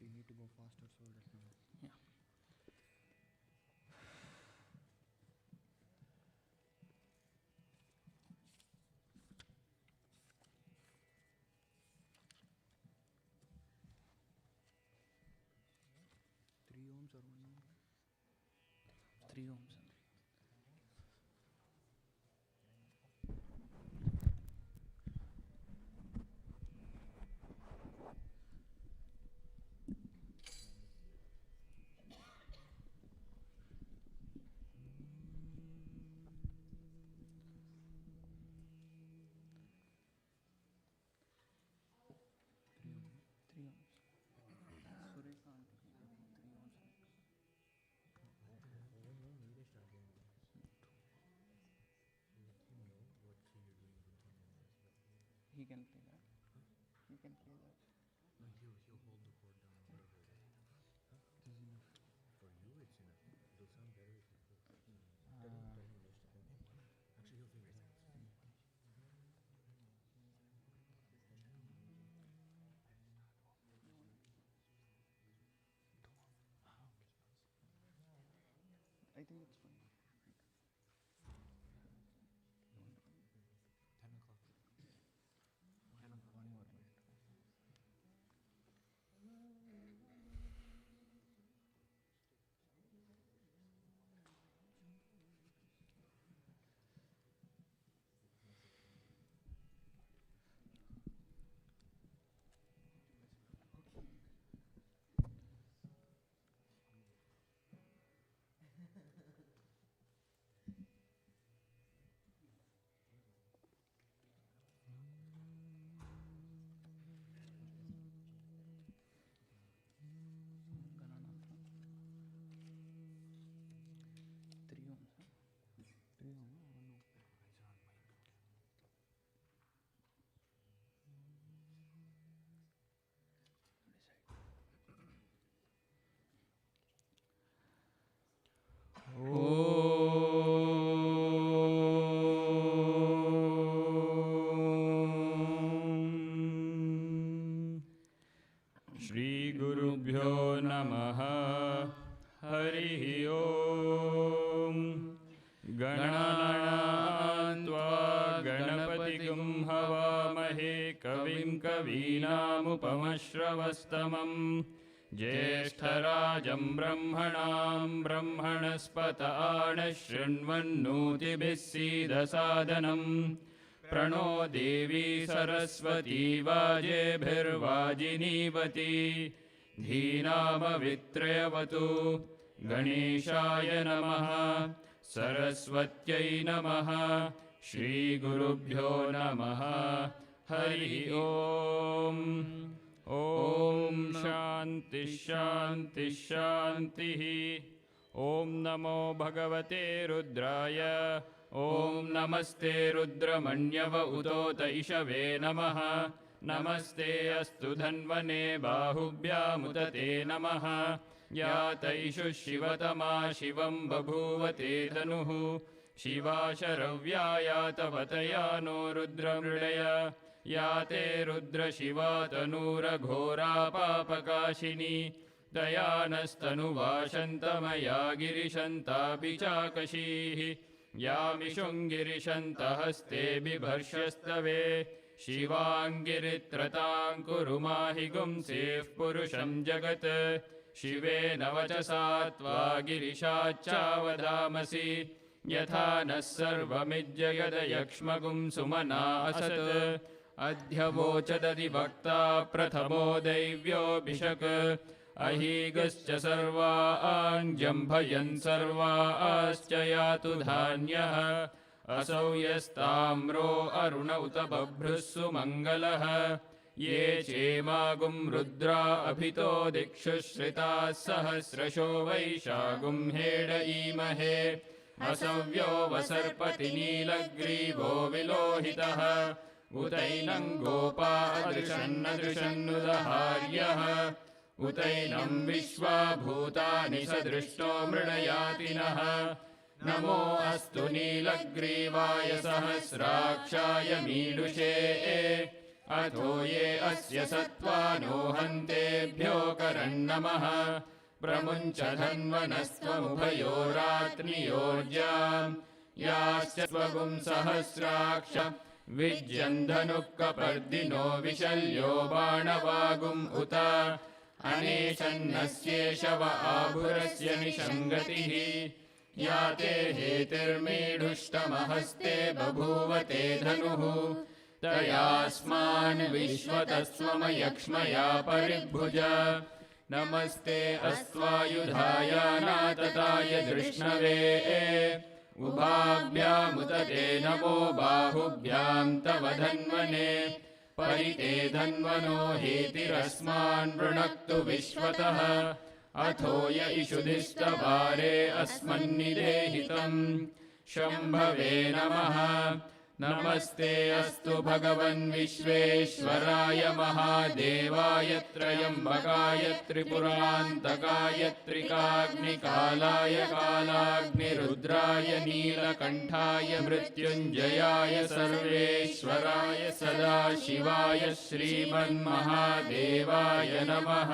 we need to go faster, so let me know. Yeah. Three ohms or 1 ohm? 3 ohms. He can play that. He can play that. No, he'll hold the chord down or whatever it is. Huh? This is enough. For you, it's enough. It'll sound better if you hold. Actually, he'll fingers dance. I think it's fine. 10 o'clock. 10 o'clock. 1 more minute. श्रीगुरुभ्यो नमः। हरिः ओम्। गणानां त्वा गणपतिगुं हवामहे कविं कवीनामुपमश्रवस्तमम् ज्येष्ठराजं ब्रह्मणां ब्रह्मणस्पत शृण्वन्नोतिभिः सीदसादनम् प्रणो देवी सरस्वती वाजेभिर्वाजिनीवती धीनामवित्रयवतु। गणेशाय नमः। सरस्वत्यै नमः। श्रीगुरुभ्यो नमः। हरिः ओम्। ॐ शान्ति शान्ति शान्तिः। ॐ नमो भगवते रुद्राय। ॐ नमस्ते रुद्रमण्यव उतोत इषवे नमः। नमस्ते अस्तु धन्वने बाहुभ्यामुदते नमः। या तैषु शिवतमा शिवं बभूवते तनुः। शिवा शरव्या या तवतया नो रुद्रमृळय। या ते रुद्रशिवा तनूरघोरा पापकाशिनी। तया नस्तनुवाशन्तमया गिरिशन्तापि चाकशीः। यामिषुङ्गिरिशन्तहस्ते बिभर्षस्तवे। शिवाङ्गिरित्रतां कुरु माहि गुंसेः पुरुषं जगत्। शिवेन वचसा त्वा गिरिशाच्चावदामसि। यथा नः सर्वमिज्जयदयक्ष्मगुं सुमना असत्। अध्यवोचदधिवक्ता प्रथमो दैव्योऽभिषक्। अहीगश्च सर्वान् जम्भयन् सर्वाश्च यातु धान्यः। असौ यस्ताम्रो अरुण उत बभ्रुः सुमङ्गलः। ये चेमागुं रुद्रा अभितो दिक्षु श्रिताः सहस्रशो वैशागुं हेडईमहे। असव्यो वसर्पति नीलग्रीवो विलोहितः। उतैनं गोपा अदृशन्नदृशन्नुदहार्यः। उतैनं विश्वा भूतानि सदृष्टो मृडयातिनः। नमो अस्तु नीलग्रीवाय सहस्राक्षाय मीडुषे। अथो ये अस्य सत्त्वानो हन्तेभ्यो करन्नमः प्रमुञ्च धन्वनस्त्वमुभयोरात्नियोर्जाम् याश्च स्वगुं सहस्राक्ष विज्यन्धनुः कपर्दिनो विशल्यो बाणवागुम् उत अनेशन्नस्येषव आभुरस्य निषङ्गतिः या ते हेतिर्मीढुष्टमहस्ते बभूव ते धनुः तयास्मान् विश्वतस्त्वमयक्ष्मया परिभुज नमस्ते अस्त्वायुधायानातताय धृष्णवे उभाभ्यामुत ते नमो बाहुभ्यां तव धन्वने परिते धन्वनो हेतिरस्मान् वृणक्तु विश्वतः अथो य इषुधिस्तवारे अस्मन्निदेहितम् शम्भवे नमः नमस्ते अस्तु भगवन् विश्वेश्वराय महादेवाय त्रयम्बकाय त्रिपुरान्तकाय त्रिकाग्निकालाय कालाग्निरुद्राय नीलकण्ठाय मृत्युञ्जयाय सर्वेश्वराय सदाशिवाय श्रीमन्महादेवाय नमः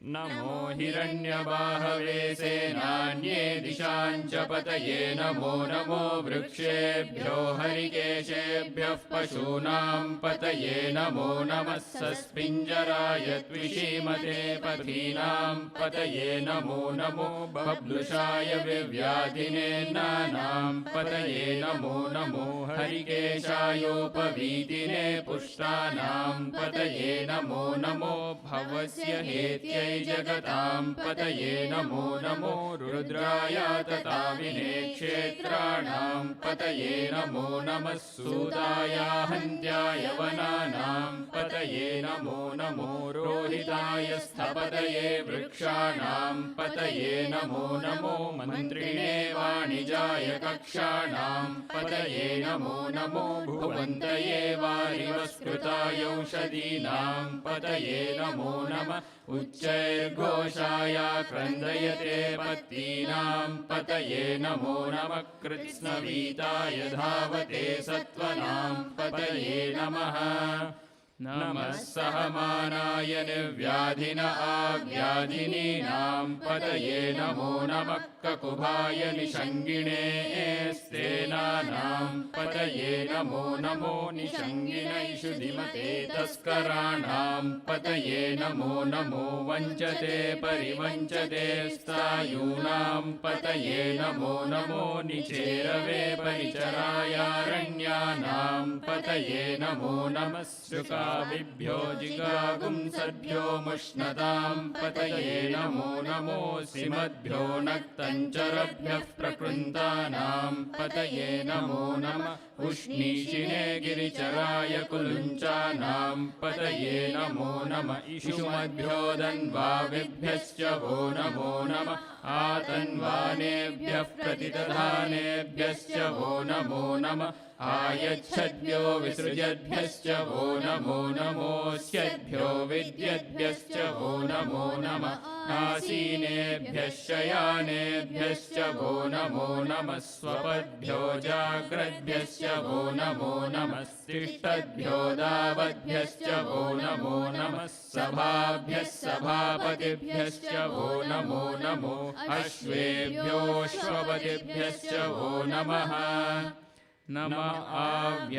नमो हिरण्यबाहवे सेनान्ये दिशाञ्च पतये नमो नमो वृक्षेभ्यो हरिकेशेभ्यः पशूनां पतये नमो नमः सस्पिञ्जराय द्विषीमते पथीनां पतये नमो नमो बब्लुषाय विव्याधिने नानां पतये नमो नमो हरिकेशायोपवीतिने पुष्टानां पतये नमो नमो भवस्य हेत्यै जगतां पतये नमो नमो रुद्राय तताविने क्षेत्राणां पतये नमो नमः सूताय हन्त्याय वनानां पतये नमो नमो रोहिताय स्थपतये वृक्षाणां पतये नमो नमो मन्त्रिणे वाणिजाय कक्षाणां पतये नमो नमो भुवन्तये वारिवस्कृतायौषधीनां पतये नमो नमः उच्चैर्घोषाय क्रन्दयते पत्नीनां पतये नमो नमः कृत्स्नवीताय धावते सत्त्वनां पतये नमः नमः सहमानाय निर्व्याधिन आव्याधिनीनां पतये नमो नमः ककुभाय निषङ्गिणे स्तेनानां पतये नमो नमो निषङ्गिनैषु धिमते तस्कराणां पतये नमो नमो वञ्चते परिवञ्चते स्थायूनां पतये नमो नमो निचेरवे परिचरायारण्यानां पतये नमो नमः शुकाभिभ्यो जिगागुंसद्भ्यो मुष्णतां पतये नमो नमो सिमद्भ्यो नक्तञ्चरभ्यः प्रकृन्तानां पतये नमो नमः उष्णीषिणे गिरिचराय कुलुञ्चानां पतये नमो नमः इषुमद्भ्यो दन्वाविभ्यश्च वो नमो नमः आतन्वानेभ्यः प्रतिदधानेभ्यश्च वो नमो नमः आयच्छद्भ्यो विसृजद्भ्यश्च वो नमो नमोऽस्यद्भ्यो विद्यद्भ्यश्च वो नमो नमः आसीनेभ्यः शयानेभ्यश्च वो नमो नमः स्वपद्भ्यो जाग्रद्भ्यश्च वो नमो नमः तिष्ठद्भ्यो दावद्भ्यश्च वो नमो नमः सभाभ्यः सभापतिभ्यश्च वो नमो नमो अश्वेभ्योऽश्वपतिभ्यश्च वो नमः नम आव्याधिनीभ्यो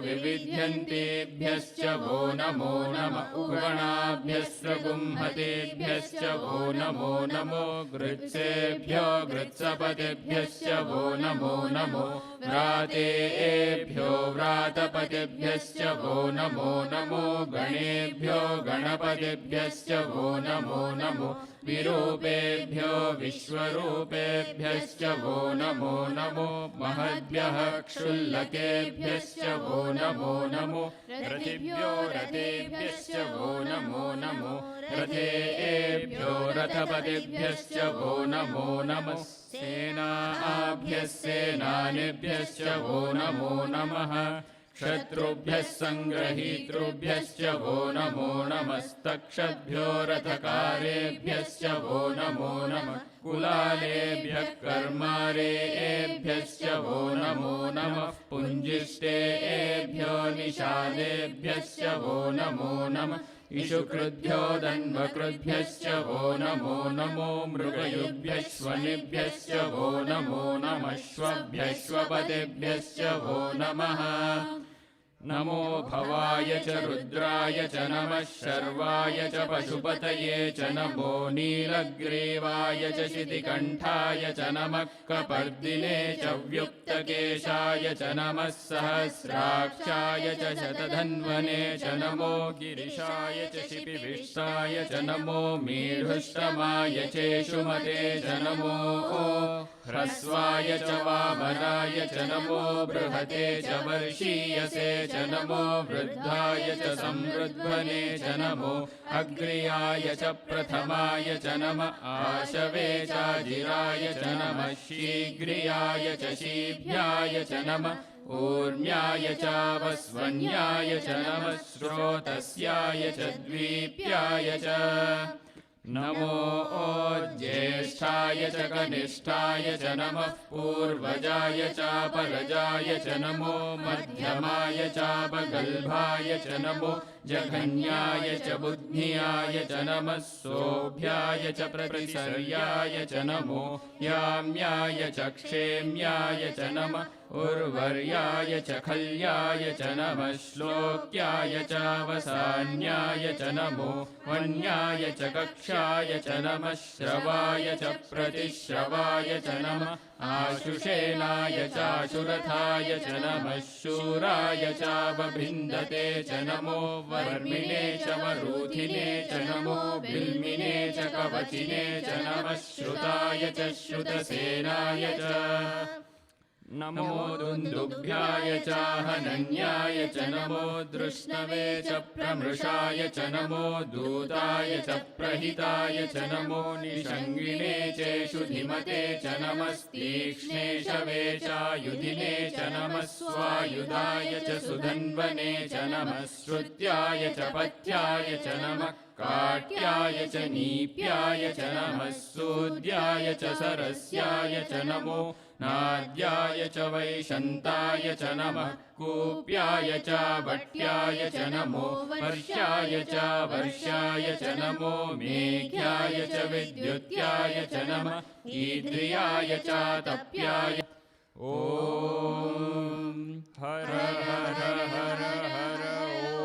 विविध्यन्तेभ्यश्च वो नमो नमः उगणाभ्यस्रगुंहतेभ्यश्च वो नमो नमो गृत्सेभ्यो गृत्सपतिभ्यश्च वो नमो नमो व्रातेभ्यो व्रातपतिभ्यश्च वो नमो नमो गणेभ्यो गणपतिभ्यश्च वो नमो नमो विरूपेभ्यो विश्वरूपेभ्यश्च वो नमो नमो महद्भ्यः क्षुल्लकेभ्यश्च वो नमो नमो रथिभ्यो रथेभ्यश्च वो नमो नमो रथेभ्यो रथपतिभ्यश्च वो नमो नमः सेनाभ्यः सेनानिभ्यश्च वो नमो नमः क्षत्रुभ्यः सङ्ग्रहीतृभ्यश्च वो नमो नमस्तक्षभ्यो रथकारेभ्यश्च वो नमो नमः कुलालेभ्यः कर्मारेभ्यश्च वो नमो नमः पुञ्जिष्टेभ्यो निषादेभ्यश्च वो नमो नमः इषुकृद्भ्यो दन्वकृद्भ्यश्च वो नमो नमो मृगयुभ्यश्वनिभ्यश्च वो नमो नमः श्वभ्यश्वपतिभ्यश्च वो नमः नमो भवाय च रुद्राय च नमः शर्वाय च पशुपतये च नमो नीलग्रीवाय च शितिकण्ठाय च नमः कपर्दिने च व्युक्तकेशाय च नमः सहस्राक्षाय च शतधन्वने च नमो गिरिशाय च शिपिविष्टाय च नमो मीढुष्टमाय चेषुमते च नमो ह्रस्वाय च वामनाय च नमो बृहते च वर्षीयसे च नमो वृद्धाय च संवृद्ध्वने च नमो अग्र्याय च प्रथमाय च नमः आशवे चाजिराय च नमः शीघ्रियाय च शीभ्याय च नमः ऊर्म्याय चावस्वन्याय च नमः स्रोतस्याय च द्वीप्याय च नमो ज्येष्ठाय च कनिष्ठाय च नमः पूर्वजाय चापरजाय च नमो मध्यमाय चापगल्भाय च नमो जघन्याय च बुद्ध्याय च नमः सोऽभ्याय च प्रतिसर्याय च नमो याम्याय च क्षेम्याय च नमः उर्वर्याय च खल्याय च नमः श्लोक्याय चावसान्याय च नमो वन्याय च कक्षाय च नमः श्रवाय च प्रतिश्रवाय च नमः आशुषेणाय चाशुरथाय च नमः शूराय चावभिन्दते च नमो वर्मिणे च वरूथिने च नमो बिल्मिने च कवचिने च नमः श्रुताय च श्रुतसेनाय च नमो दुन्दुभ्याय चाहनन्याय च नमो दृष्णवे च प्रमृषाय च नमो दूताय च प्रहिताय च नमो निषङ्गिणे चेषु धिमते च नमस्तीक्ष्णे शवे चायुधिने च नमः स्वायुधाय च सुधन्वने च नमः श्रुत्याय च पथ्याय च नमः काट्याय च नीप्याय च नमः सूद्याय च सरस्याय च नमो नाद्याय च वैशन्ताय च नमः कूप्याय च वट्याय च नमो वर्ष्याय च वर्ष्याय च नमो मेघ्याय च विद्युत्याय च नमः ईद्रियाय च तप्याय ॐ हर हर हर हर ॐ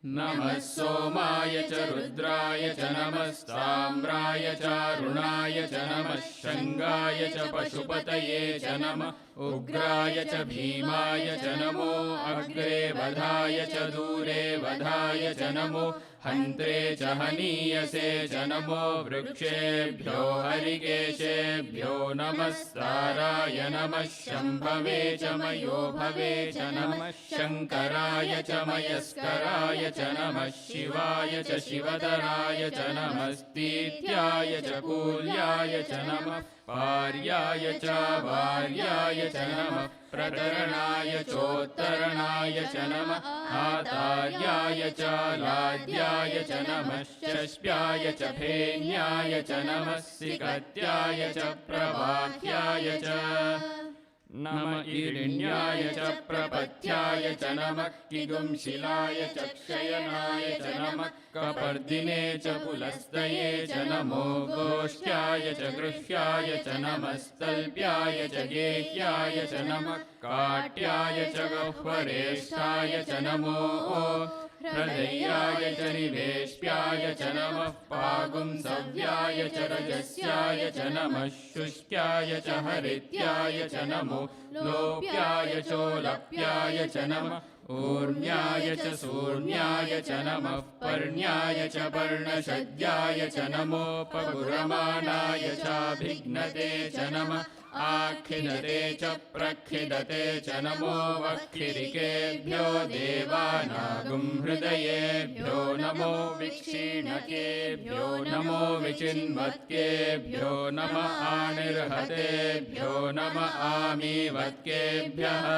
नमः सोमाय च रुद्राय च नमस्ताम्राय च अरुणाय च नमः शङ्गाय च पशुपतये च नमः उग्राय च भीमाय च नमो अग्रे वधाय च दूरे वधाय च नमो हन्त्रे च हनीयसे च नमो वृक्षेभ्यो हरिकेशेभ्यो नमस्ताराय नमः शम्भवे च मयोभवे च नमः शङ्कराय च मयस्कराय च नमः शिवाय च शिवतराय च नमस्तीत्याय च कूल्याय च नमः पार्याय च वार्याय च नमः प्रतरणाय चोत्तरणाय च नमः आतार्याय च लाद्याय च नमः षष्ट्याय च फेन्याय च नमः सिकत्याय च प्रवाह्याय च नमः ईरिण्याय च प्रपथ्याय च नमः किगुंशिलाय च क्षयनाय च नमः कपर्दिने च पुलस्तये च नमो गोष्ठ्याय च गृह्याय च नमस्तल्प्याय च गेह्याय च नमः काट्याय च गह्वरेष्ठाय च नमो हृदयाय च निवेश्याय च नमः पागुंसव्याय च रजस्याय च नमः शुष्क्याय च हरित्याय च नमो लोप्याय चोलप्याय च नमः ऊर्म्याय च सूर्म्याय च नमः पर्ण्याय च पर्णशद्याय च नमो पगुरमाणाय चाभिघ्नते च नमः आखिदते च प्रखिदते च नमो वक्खिरिकेभ्यो देवानागुं हृदयेभ्यो नमो विक्षीणकेभ्यो नमो विचिन्वत्केभ्यो नमः आनिर्हतेभ्यो नमः आमीवत्केभ्यः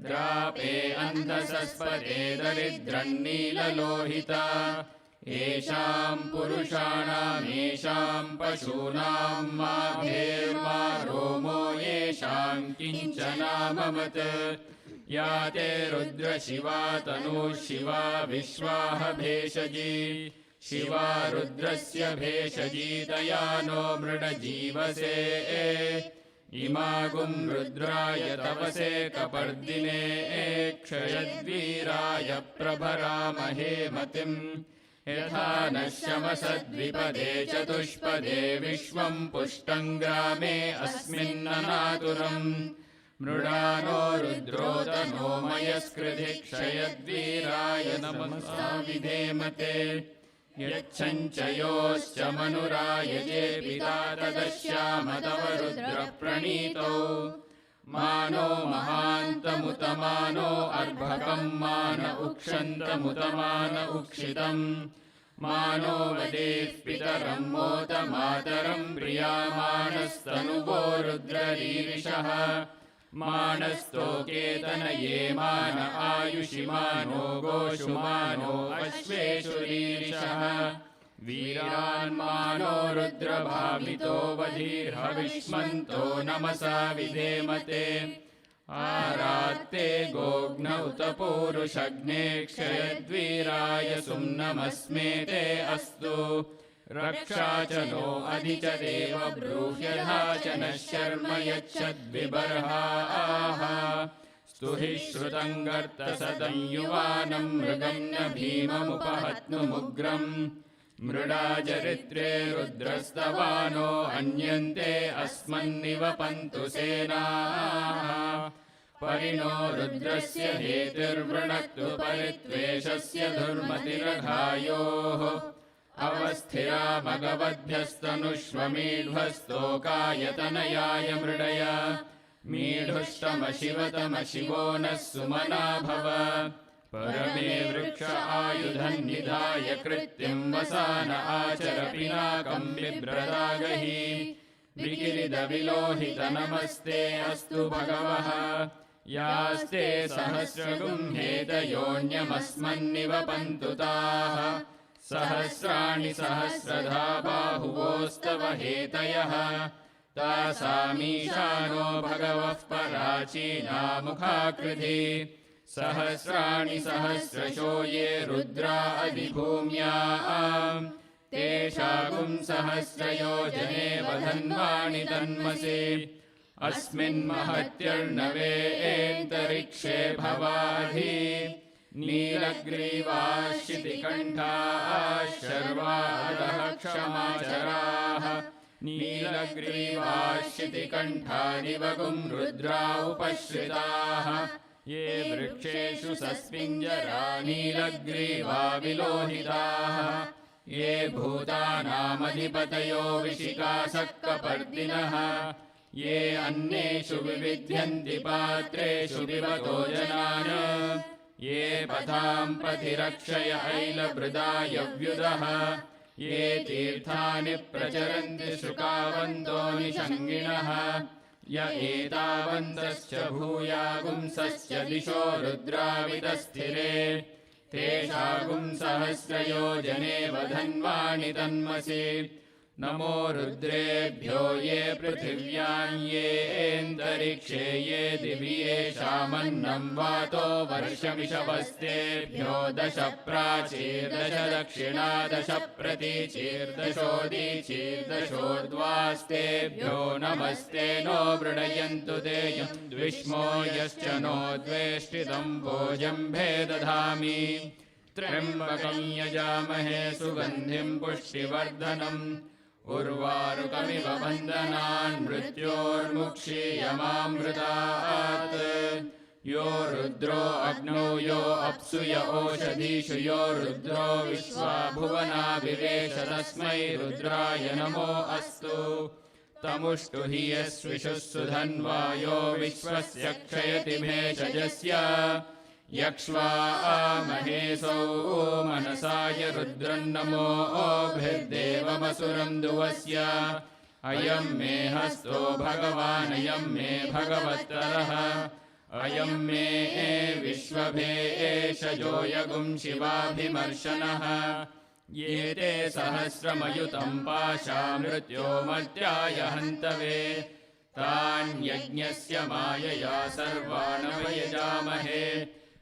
द्रापे अन्धसस्पते दरिद्रन्नीललोहिता येषां पुरुषाणामेषां पशूनां माभेर्मा रोमो येषां किञ्चनाममत् या ते रुद्रशिवा तनुः शिवा विश्वाह भेषजी शिवा रुद्रस्य भेषजीतया नो मृडजीवसे इमागुं रुद्राय तवसे कपर्दिने क्षयद्वीराय प्रभरामहे मतिम् यथा नश्यमसद्विपदे चतुष्पदे विश्वं पुष्टं ग्रामे अस्मिन्ननातुरम् मृडानो रुद्रोदनो मयस्कृधि क्षयद्वीराय नमसा विधेमते यच्छञ्चयोश्च मनुरायजे पिता तदश्याम तव रुद्रप्रणीतौ मानो महान्तमुतमानो अर्भकं मान उक्षन्तमुतमान उक्षितम् मानो वदेः पितरं मोत मातरं प्रियामानस्तनुवो रुद्ररीरिषः मानस्तोकेतनये मान आयुषिमानो गोषुमानो अश्वेषुरीरिषः वीरान्मानो रुद्रभावितो वधीर्हविष्मन्तो नमसा विधेमते आरात्ते गोघ्न उत पूरुषग्ने क्षयद्वीराय सुम्नमस्मेते अस्तु रक्षा च नो अधि च देव ब्रूह्यधा च नः शर्म यच्छद्विबर्हाः स्तुहि श्रुतं गर्तसदं युवानं मृगं न भीममुपहत्नुमुग्रम् मृडाचरित्रे रुद्रस्तवानो अन्यन्ते अस्मन्निवपन्तु सेनाः परिणो रुद्रस्य हेतिर्वृणक्तु परित्वेषस्य दुर्मतिरघायोः अवस्थिरा मगवद्भ्यस्तनुष्वमीढ्वस्तोकायतनयाय मृडय मीढुष्टमशिवतमशिवो नः सुमना भव परमे वृक्ष आयुधन्निधाय कृत्तिं वसान आचर पिनाकं बिभ्रदागहि विकिरिदविलोहित नमस्ते अस्तु भगवः यास्ते सहस्रगुं हेतयोऽन्यमस्मन्निवपन्तु ताः सहस्राणि सहस्रधा बाहुवोस्तव हेतयः तासामीशानो भगवः पराचीना मुखाकृधि सहस्राणि सहस्रशो ये रुद्रा अधिभूम्याम् तेषागुं सहस्रयोजने वधन्वाणि तन्मसि अस्मिन्महत्यर्णवेऽन्तरिक्षे भवाधि नीलग्रीवाश्चितिकण्ठाः शर्वादः क्षमाचराः नीलग्रीवाश्चितिकण्ठादिवगुं रुद्रा उपश्रिताः ये वृक्षेषु सस्मिञ्जरा नीलग्रीवा विलोहिताः ये भूतानामधिपतयो विशिखासक्कपर्दिनः ये अन्येषु विविध्यन्ति पात्रेषु विवतो जनान् ये पथां पथिरक्षय ऐलभृदायव्युदः ये तीर्थानि प्रचरन्ति शुकावन्तो निषङ्गिणः य एतावन्तश्च भूयागुंसश्च दिशो रुद्रावितस्थिरे तेषागुं सहस्रयोजने वधन्वानि तन्मसि नमो रुद्रेभ्यो ये पृथिव्यां येऽन्तरिक्षे ये दिवि येषामन्नं वातो वर्षमिषवस्तेभ्यो दश प्राचीर्दश दक्षिणा दश प्रतीचीर्दशोदीचीर्दशोर्ध्वास्तेभ्यो नमस्ते नो मृडयन्तु ते यं द्विष्मो यश्च नो द्वेष्टितं भोजम्भे दधामि त्र्यम्बकं यजामहे सुगन्धिं पुष्टिवर्धनम् उर्वारुकमिव बन्धनान् मृत्योर्मुक्षीयमामृतात् यो रुद्रो अग्नौ यो अप्सु य ओषधीषु यो रुद्रो विश्वा भुवना विवेश तस्मै रुद्राय नमो अस्तु तमुष्टु हि यस्विषुः सुधन्वा यो विश्वस्य क्षयति भेषजस्य यक्ष्वा महेशौ मनसाय रुद्रन्नमो भिर्देवमसुरं दुवस्य अयं मे हस्तो भगवानयं मे भगवत्तरः अयं मे विश्वभेषजोऽयगुं शिवाभिमर्शनः ये ते सहस्रमयुतं पाशा मृत्योमर्त्याय हन्तवे तान् यज्ञस्य मायया सर्वानवयजामहे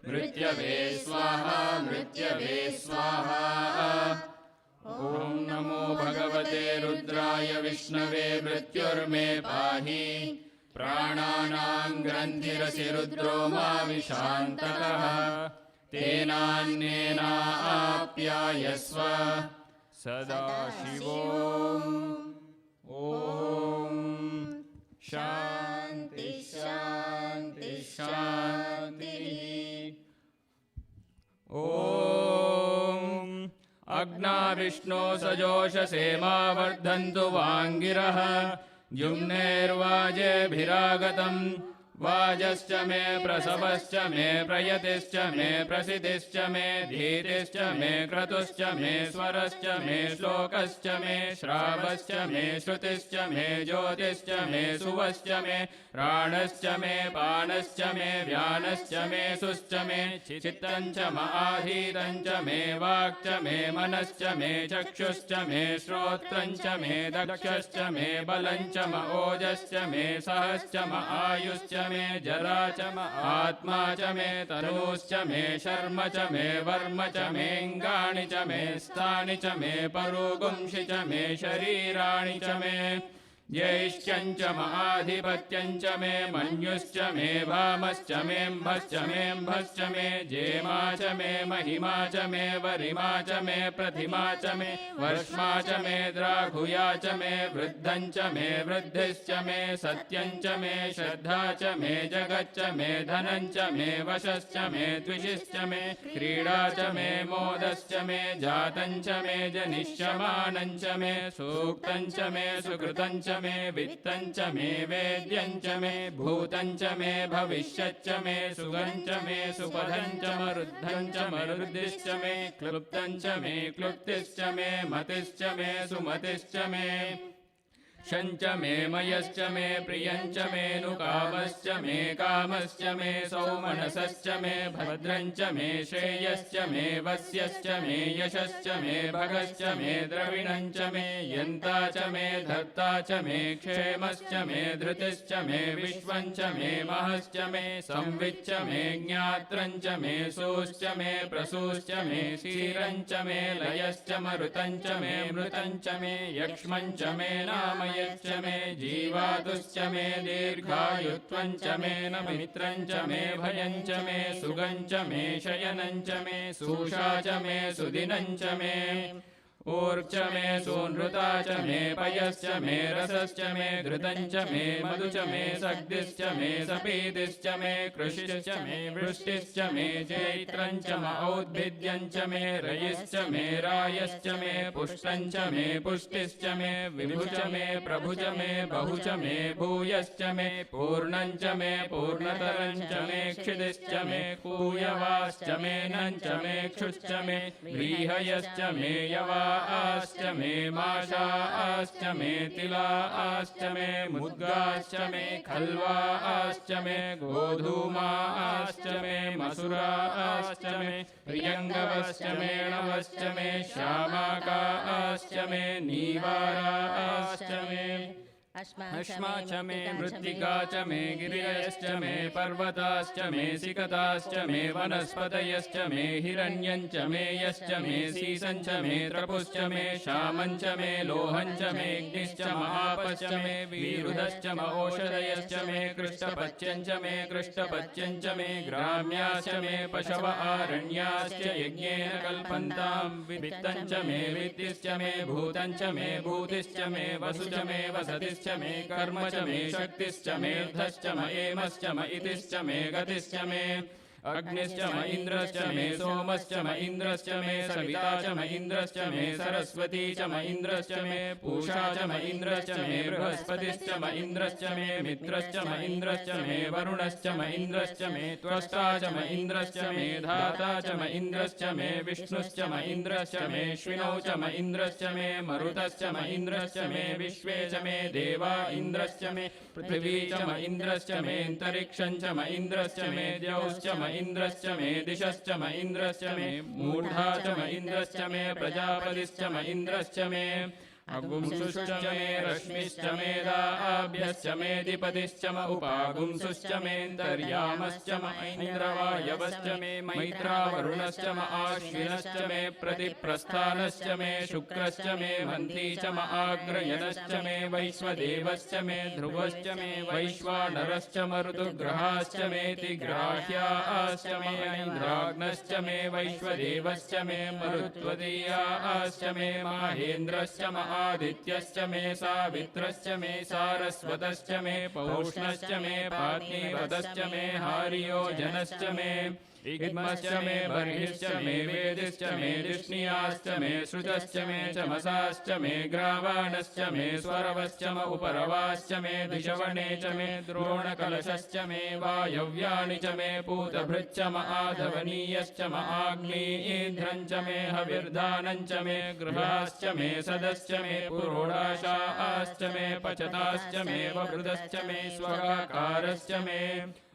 मृत्यवे स्वाहा मृत्यवे स्वाहा। ॐ नमो भगवते रुद्राय विष्णवे मृत्युर्मे पाहि प्राणानां ग्रन्थिरसि रुद्रो मा विशान्तकः तेनान्येनाप्यायस्व सदाशिवोऽम्। ॐ शान्ति शान्ति शान्तिः। ॐ अग्ना विष्णो सजोषसे मा वर्धन्तु वाङ्गिरः युम्नेर्वाजेभिरागतम् वाजश्च मे प्रसवश्च मे प्रयतिश्च मे प्रसिद्धिश्च मे धीतिश्च मे क्रतुश्च मे स्वरश्च मे श्लोकश्च मे श्रावश्च मे श्रुतिश्च मे ज्योतिश्च मे सुवश्च मे प्राणश्च मे पानश्च मे व्यानश्च मे सुश्च मे चित्तञ्च महाधीतञ्च मे वाक्च मे मनश्च मे चक्षुश्च मे श्रोत्रञ्च मे दक्षश्च मे बलञ्च म ओजश्च मे सहश्च म आयुश्च मे जरा च म आत्मा च मे तनूश्च मे शर्म च मे वर्म च मेऽङ्गानि च मे स्थानि च मे परुगुंषि च मे शरीराणि च मे ज्येष्ठ्यञ्च महाधिपत्यञ्च मे मन्युश्च मे भामश्च मेऽम्भश्च मेऽम्भश्च मे जेमा च मे महिमा च मे वरिमा च मे प्रतिमा च मे वर्ष्मा च मे द्राघुया च मे वृद्धञ्च मे वृद्धिश्च मे सत्यञ्च मे श्रद्धा च मे जगच्च मे धनञ्च मे वशश्च मे द्विषिश्च मे क्रीडा च मे मोदश्च मे जातञ्च मे जनिष्यमानञ्च मे सूक्तञ्च मे सुकृतञ्च मे वित्तञ्च मे वेद्यञ्च मे भूतञ्च मे भविष्यच्च मे सुगञ्च मे सुपथञ्च मरुद्धञ्च मरुद्दिश्च मे क्लुप्तञ्च मे क्लुप्तिश्च मे मतिश्च मे सुमतिश्च मे शञ्च मे मयश्च मे प्रियञ्च मे नुकामश्च मे कामश्च मे सौमनसश्च मे भद्रञ्च मे श्रेयश्च मे वस्यश्च मे यशश्च मे भगश्च मे द्रविणञ्च मे यन्ता च मे धर्ता च मे क्षेमश्च मे धृतिश्च मे विश्वञ्च मे महश्च मे संविच्च मे ज्ञात्रञ्च मे सोश्च मे प्रसूश्च मे क्षीरञ्च मे लयश्च मरुतञ्च मे मृतञ्च मे यक्ष्मञ्च मे नामयश्च मे जीवातुश्च मे दीर्घायुत्वञ्च मे नमित्रञ्च मे भयञ्च मे सुगञ्च मे शयनञ्च मे सूषा च मे सुदिनञ्च मे ऊर्च मे सूनृता च मे पयश्च मे रसश्च मे धृतञ्च मे मधु च मे सग्दिश्च मे सपीतिश्च मे कृषिश्च मे वृष्टिश्च मे चैत्रञ्च म औद्भिद्यञ्च मे रयिश्च मे रायश्च मे पुष्टञ्च मे पुष्टिश्च मे विभुच मे प्रभुच मे बहुच मे भूयश्च मे पूर्णञ्च मे पूर्णतरञ्च मे क्षितिश्च मे कूयवाश्च मे नञ्च मे क्षुश्च मे व्रीहयश्च मे यवा आश्च मे माषाश्च मे तिलाश्च मे मुद्गाश्च मे खल्वाश्च मे गोधूमाश्च मे मसुराश्च मे प्रियङ्गवश्च मे णवश्च मे श्यामाकाश्च मे नीवाराश्च मे अश्मा च मे मृत्तिका च मे गिरयश्च मे पर्वताश्च मे सिकताश्च मे वनस्पतयश्च मे हिरण्यञ्च मे यश्च मे सीसञ्च मे त्रपुश्च मे श्यामञ्च मे लोहञ्च मे अग्निश्च महापश्च मे वीरुधश्च म औषधयश्च मे कृष्टपच्यञ्च मे कृष्टपच्यञ्च मे ग्राम्याश्च मे पशव आरण्याश्च यज्ञेन कल्पन्तां वित्तञ्च मे वित्तिश्च मे भूतञ्च मे भूतिश्च मे वसुच मे वसतिश्च मे कर्म च मे शक्तिश्च मे धश्च म एमश्च म इतिश्च मे गतिश्च मे अग्निश्च म इन्द्रश्च मे सोमश्च म इन्द्रश्च मे सविता च म इन्द्रश्च मे सरस्वती च म इन्द्रश्च मे पूषा च म इन्द्रश्च मे बृहस्पतिश्च म इन्द्रश्च मे मित्रश्च म इन्द्रश्च मे वरुणश्च म इन्द्रश्च मे त्वष्टा च म इन्द्रश्च मे धाता च म इन्द्रश्च मे विष्णुश्च म इन्द्रश्च मे श्विनौ च म इन्द्रश्च मे मरुतश्च म इन्द्रश्च मे विश्वे च मे देवा इन्द्रश्च मे पृथिवी च म इन्द्रश्च मे अन्तरिक्षं च म इन्द्रश्च मे द्यौश्च म इन्द्रश्च मे दिशश्च म इन्द्रश्च मे मूढा च म इन्द्रश्च मे प्रजापतिश्च म इन्द्रश्च मे अगुंसुश्च मे रश्मिश्च मे दाभ्यश्च मेऽधिपतिश्च म उपागुंसुश्च मेऽन्तर्यामश्च म ऐन्द्रवायवश्च मे मैत्रावरुणश्च म आश्विनश्च मे प्रतिप्रस्थानश्च मे शुक्रश्च मे मन्थी च म आग्रयणश्च मे वैश्वदेवश्च मे ध्रुवश्च मे वैश्वानरश्च म ऋतुग्रहाश्च मेति ग्राह्याश्च मे ऐन्द्राग्नश्च मे वैश्वदेवश्च मे मरुत्वदीयाश्च मे माहेन्द्रश्च म आदित्यश्च मे सावित्रश्च मे सारस्वतश्च मे पौष्णश्च मे पात्नीपदश्च मे हारियोजनश्च मे इग्मश्च मे बर्हिश्च मे वेदिश्च मे दिष्णियाश्च मे श्रुतश्च मे चमसाश्च मे ग्रावाणश्च मे स्वरवश्च म उपरवाश्च मे दिशवणे च मे द्रोणकलशश्च मे वायव्यानि च मे पूतभृच्च म आधवनीयश्च म आग्नेयीध्रं च मे हविर्धानं च मे गृहाश्च मे सदश्च मे पुरोडाशाश्च मे पचताश्च मे ववृतश्च मे स्वगाकारश्च मे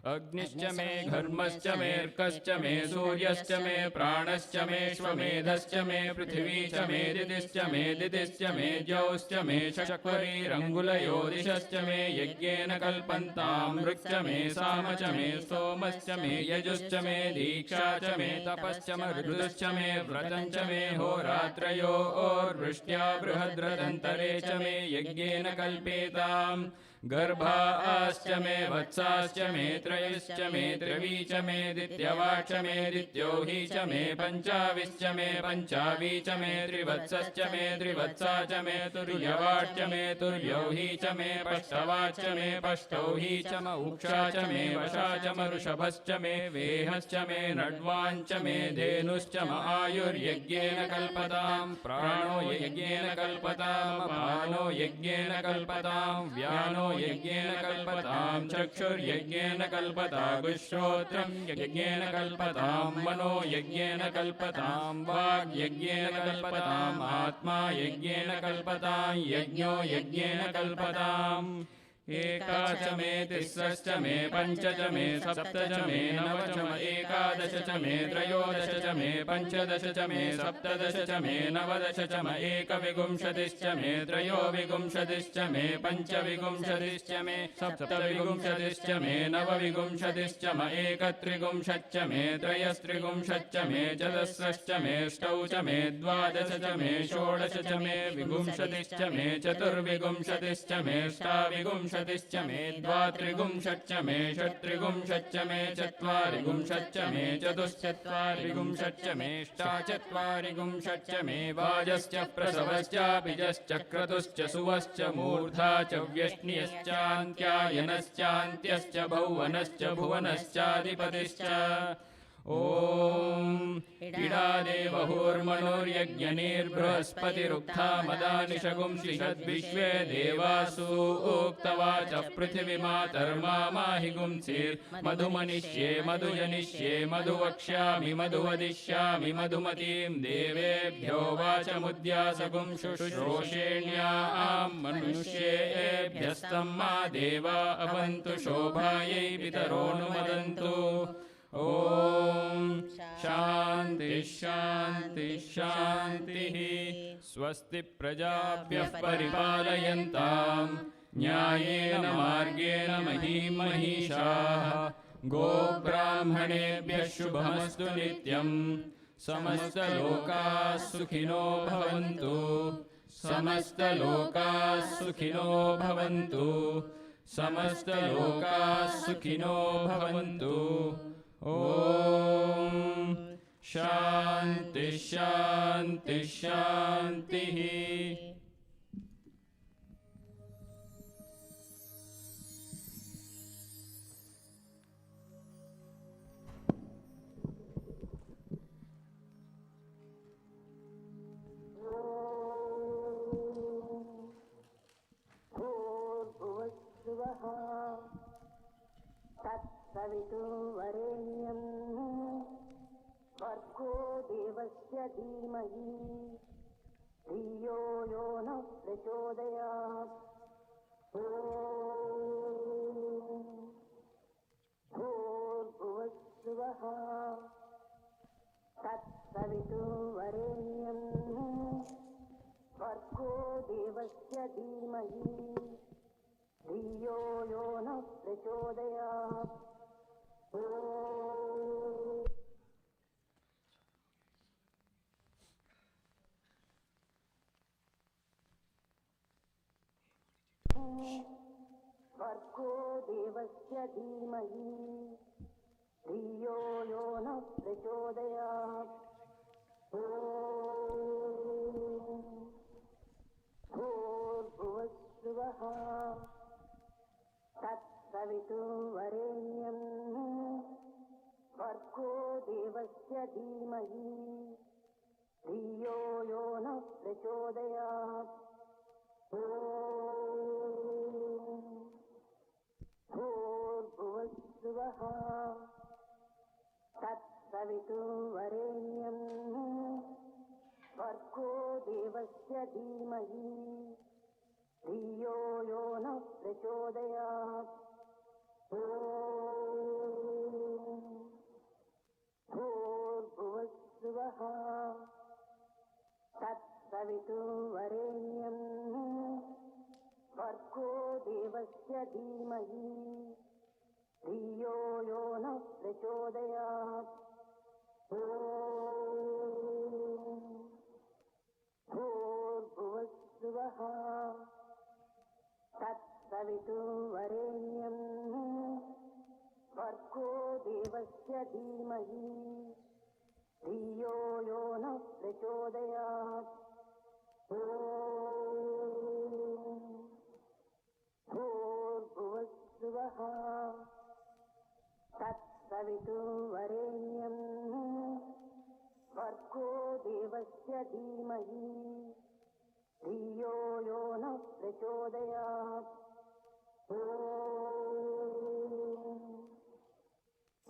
अग्निश्च मे घर्मश्च मेऽर्कश्च मे सूर्यश्च मे प्राणश्च मेऽश्वमेधश्च मे पृथिवी च मे दितिश्च मे दितिश्च मे द्यौश्च मे शक्वरीरङ्गुलयो दिशश्च मे यज्ञेन कल्पन्तां ऋक्च मे साम च मे सोमश्च मे यजुश्च मे दीक्षा च मे तपश्च मे ऋतुश्च मे व्रतं च मे होरात्रयोर्वृष्ट्या बृहद्रदन्तरे च मे यज्ञेन कल्पेताम् गर्भाश्च मे वत्साश्च मे त्रयश्च मे त्रिवी च मे दित्यवाच्च मे दित्यो हि च मे पञ्चाविश्च मे पञ्चावी च मे त्रिवत्सश्च मे त्रिवत्सा च मे तुर्यवाच्च मे तुर्यौ हि च मे पष्टवाच्च मे पष्टौ हि च म उक्षा च मे वशा च म ऋषभश्च मे वेहश्च मे नड्वाञ्च मे धेनुश्च म आयुर्यज्ञेन कल्पतां प्राणो यज्ञेन कल्पतां पानो यज्ञेन कल्पतां व्यानो यज्ञेन कल्पतां चक्षुर्यज्ञेन कल्पतां श्रोत्रं यज्ञेन कल्पतां मनो यज्ञेन कल्पतां वाग् यज्ञेन कल्पताम् आत्मा यज्ञेन कल्पतां यज्ञो यज्ञेन कल्पताम् एका च मे तिस्रश्च मे पञ्च च मे सप्त च मे नव च मे एकादश च मे त्रयोदश च मे पञ्चदश च मे सप्तदश च मे नवदश च मे एकविंशतिश्च मे त्रयोविंशतिश्च मे पञ्चविंशतिश्च मे सप्तविंशतिश्च मे नवविंशतिश्च मे एकत्रिंशच्च मे त्रयस्त्रिंशच्च मे चतस्रश्च मे अष्टौ च मे द्वादश च मे षोडश च मे विंशतिश्च मे चतुर्विंशतिश्च मे अष्टाविंशतिश्च मे द्वात्रिंशच्च मे षट्त्रिंशच्च मे चत्वारिंशच्च मे चतुश्चत्वारिंशच्च मे अष्टाचत्वारिंशच्च मे वाजश्च प्रसवश्चापिजश्च क्रतुश्च सुवश्च मूर्धा च व्यष्ण्यश्चान्त्यायनश्चान्त्यश्च भौवनश्च भुवनश्चाधिपतिश्च ॐ इडादेवहुर्मनुर्यज्ञनिर्बृहस्पतिरुक्था मदानिशगुंसिषद्विश्वे देवासु उक्तवाचः पृथिवीमातर्मामाहिगुंसिर्मधुमनिष्ये मधुजनिष्ये मधुवक्ष्यामि मधुवदिष्यामि मधुमतीं देवेभ्यो वाचमुद्यासगुं शुश्रूषेण्यां मनुष्येभ्यस्तं मा देवा अवन्तु शोभायै पितरोऽनुमदन्तु ॐ शान्ति शान्ति शान्तिः स्वस्ति प्रजाभ्यः परिपालयन्तां न्यायेन मार्गेण महीं महिषाः गोब्राह्मणेभ्यः शुभमस्तु नित्यम् समस्तलोकाः सुखिनो भवन्तु समस्तलोकाः सुखिनो भवन्तु समस्तलोकाः सुखिनो भवन्तु ॐ शान्ति शान्ति शान्तिः भर्गो देवस्य धीमहि धियो यो नः प्रचोदयात्। ॐ भूर्भुवस्सुवः तत्सवितुर्वरेण्यं भर्गो देवस्य धीमहि धियो यो नः प्रचोदयात्। भर्गो देवस्य धीमहि धियो यो नः प्रचोदयात्। भूर्भुवस्सुवः तत्सवितुर्वरेण्यं भर्गो देवस्य धीमहि धियो यो नः प्रचोदयात्। भूर्भुवस्सुवः तत्सवितुर्वरेण्यं भर्गो देवस्य धीमहि धियो यो नः प्रचोदयात्। भूर्भुवस्सुवः तत्सवितुर्वरेण्यं भर्गो देवस्य धीमहि धियो यो नः प्रचोदयात्। भूर्भुवस्सुवः तत्सवितुर्वरेण्यं भर्गो देवस्य धीमहि धियो यो नः प्रचोदयात्। भूर्भुवस्सुवः तत्सवितुर्वरेण्यं भर्गो देवस्य धीमहि धियो यो नः प्रचोदयात्।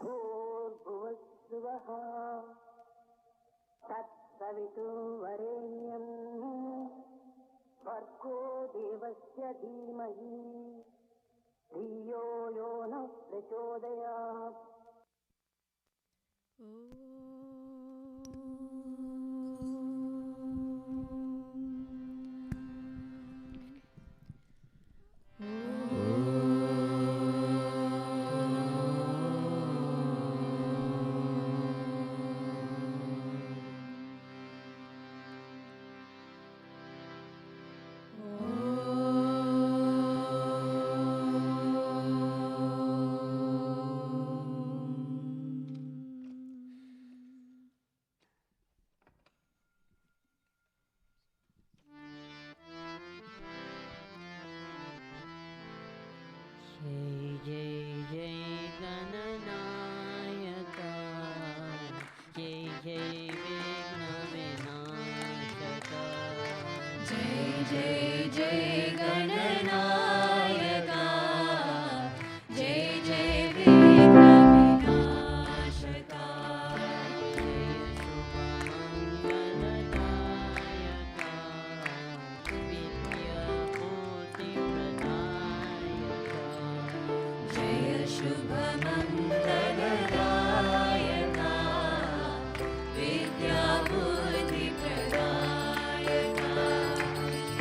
भूर्भुवस्सुवः तत्सवितुर्वरेण्यं भर्गो देवस्य धीमहि धियो यो नः प्रचोदयात्।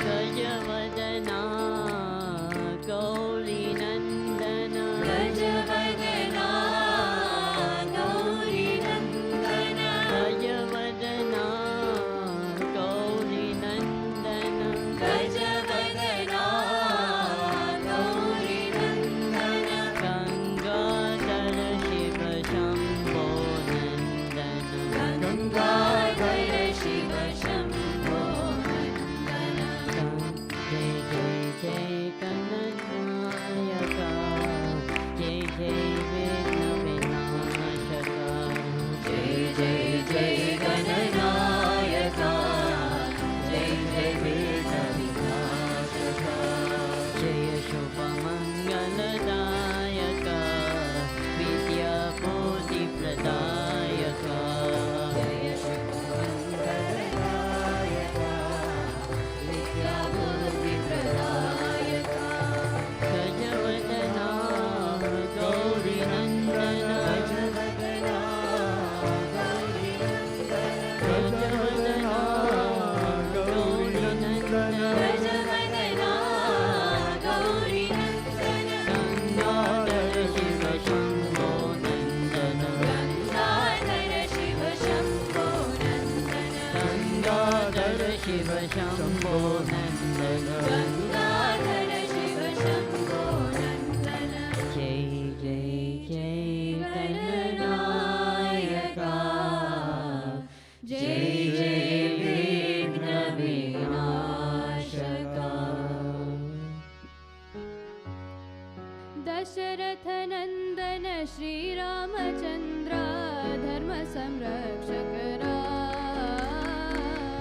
जयवदना गंगाधर शिव शंभो नंदन गंगाधर शिव शंभो नंदन जय जय जय गणनायका जय जय विघ्न विनाशका दशरथ नंदन श्री रामचंद्र धर्म संरक्षक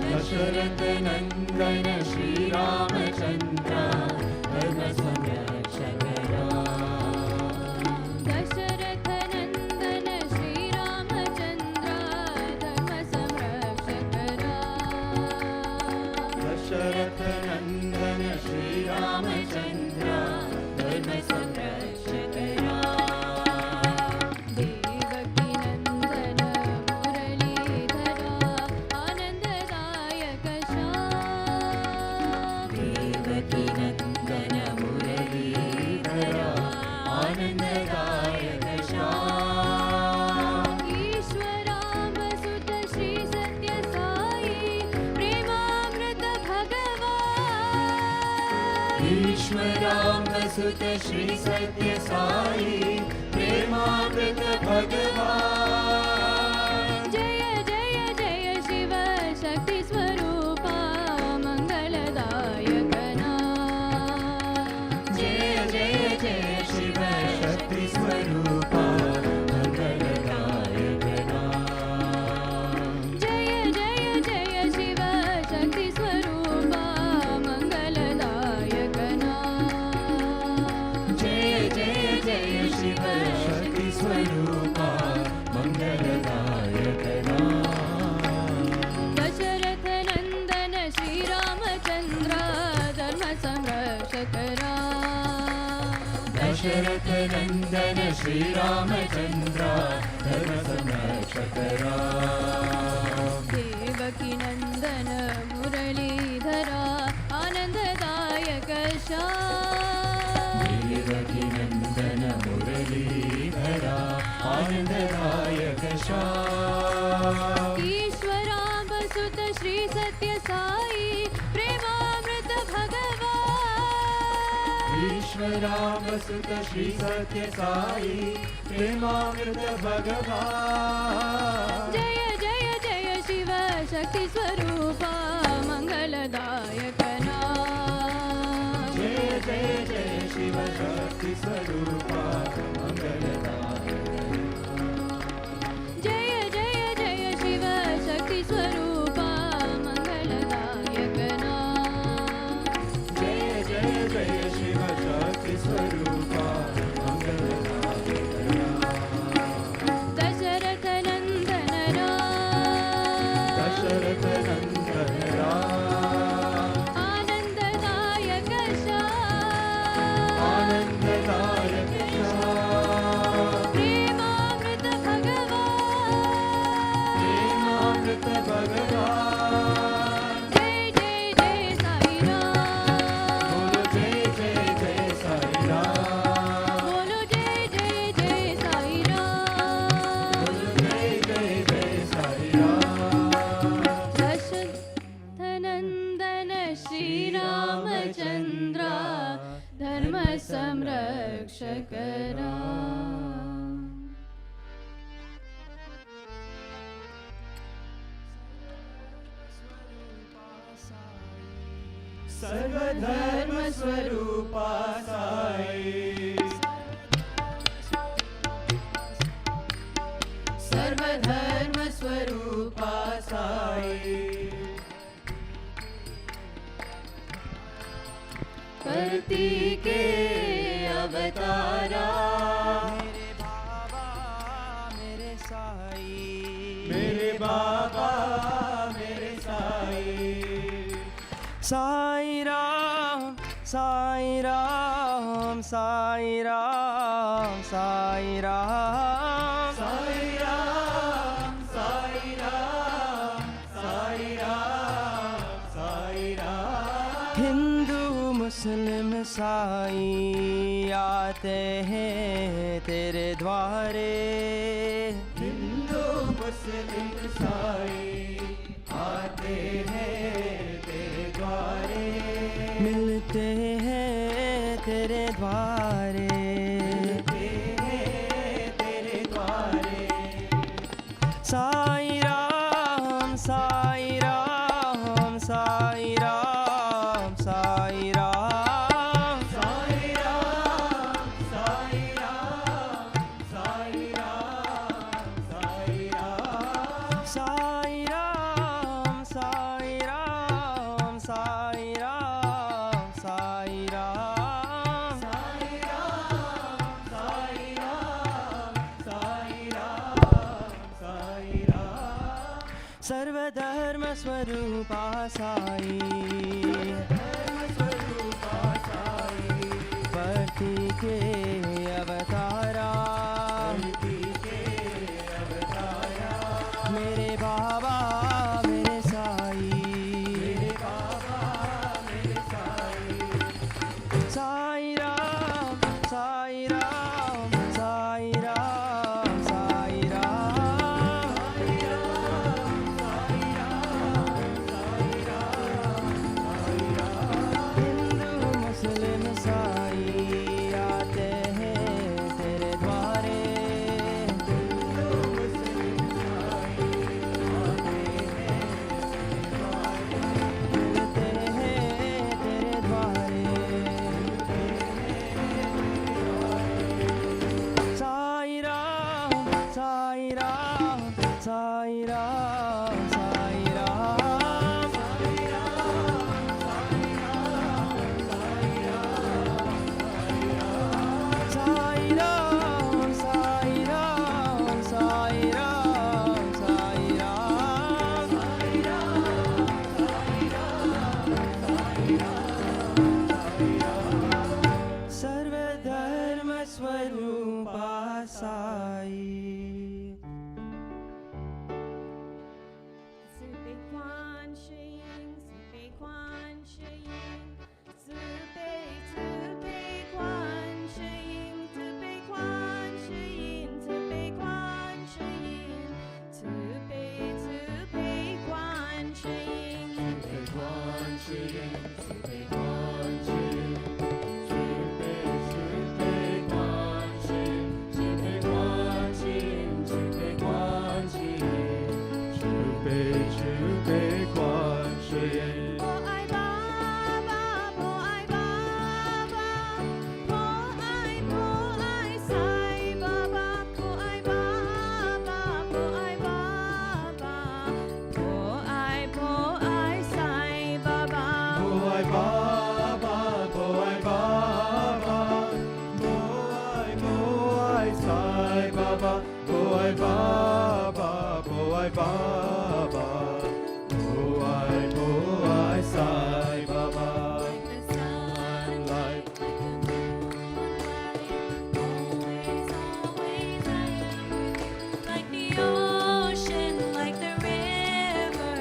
दशरथ नंदन श्री रामचंद्र धर्म संरक्षक दशरथ नंदन श्री रामचंद्र धर्म संरक्षक दशरथ नंदन श्री रामचंद्र धर्म संरक्षक देवकी नंदन मुरलीधर आनंददायक श्याम देवकी नंदन मुरलीधर आनंददायक श्याम ईश्वराम सुत श्री सत्य साई प्रेमामृत भगवान ईश्वराम सुत श्री सत्य साई प्रेमामृत भगवान जय जय जय शिव शक्ति स्वरूपा मंगलदायक नाम जय जय जय शिव शक्ति स्वरूपा मंगलदायक नाम जय जय जय शिव शक्ति स्वरूपा मंगलदायक नाम जय जय जय शिव शक्ति स्वरूपा मंगलदायक नाम दशरथ नंदन श्री रामचंद्र धर्म संरक्षक दशरथ नंदन श्री रामचंद्र धर्म संरक्षक देवकी नंदन मुरलीधर आनंददायक श्याम देवकी नंदन मुरलीधर आनंददायक श्याम ईश्वराम सुत श्री सत्य साई प्रेमामृत भगवान ईश्वराम सुत श्री सत्य साई प्रेमामृत भगवान जय जय जय शिव शक्ति स्वरूपा मंगलदायक नाम जय जय जय शिव शक्ति स्वरूपा मंगलदायक जय जय जय शिव शक्ति स्वरूपा मंगलदायक नाम जय जय जय शिव शक्ति स्वरूपा मंगलदायक दशरथ नंदन राम दशरथ नंदन राम आनंददायक श्याम आनंददायक श्याम प्रेमामृत भगवान प्रेमामृत भगवान जय जय जय साई राम बोलो जय जय जय साई राम बोलो जय जय जय साई राम बोलो जय जय जय साई राम दशरथ नंदन श्री रामचंद्र धर्म संरक्षक सर्वधर्म स्वरूपा साई सर्वधर्म स्वरूपा साई करती के अवतारा मेरे साई मेरे बाबा मेरे साई साई राम साई राम साई राम साई राम साई राम साई राम साई राम साई राम हिंदू मुस्लिम साई आते हैं तेरे द्वारे हिंदू मुस्लिम साई आते हैं Sai Ram, Sai Ram, Sai Ram, Sai Ram, Sai Ram, Sai Ram, Sai Ram, Sai Ram, Sai Ram, Sai Ram, Sai Ram, Sai Ram, सर्वधर्म स्वरूपा साई, पति के अवतारा, मेरे बाबा मेरे साई, साई राम, साई राम, साई राम, साई राम, हिंदू मुस्लिम साई आते हैं तेरे द्वारे, मिलते हैं तेरे द्वारे, साई राम, साई राम, साई राम, साई राम, साई राम, साई राम, साई राम, साई राम, सर्वधर्म स्वरूपा Sai. Supe Quan Shi Yin, Supe Quan Shi Yin, Supe Tupe Quan Shi Yin, Tupe Quan Shi Yin, Tupe Quan Shi Yin, Tupe Tupe Quan Shi Yin, Tupe Quan Shi Yin, Tupe Quan Shi Yin, Tupe Tupe Quan Shi Yin, Tupe Quan Shi Yin, Tupe Quan Shi Yin, Tupe Tupe Quan Shi Yin. Po ai Baba, po ai Baba, po ai Sai Baba, po ai Baba, po ai Baba, po ai Sai Baba, po ai Baba, po ai Baba, po ai Sai Baba, po ai Baba, po ai Baba, po ai Sai Baba. Like the sunlight, like the moonlight, always, always I am with you. Like the ocean, like the river,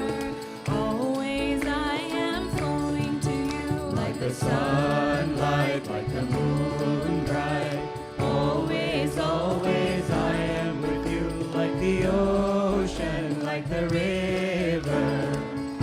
always I am flowing to you. Like the sunlight, like the moonlight, always, always I am with you. Like the ocean, like the river,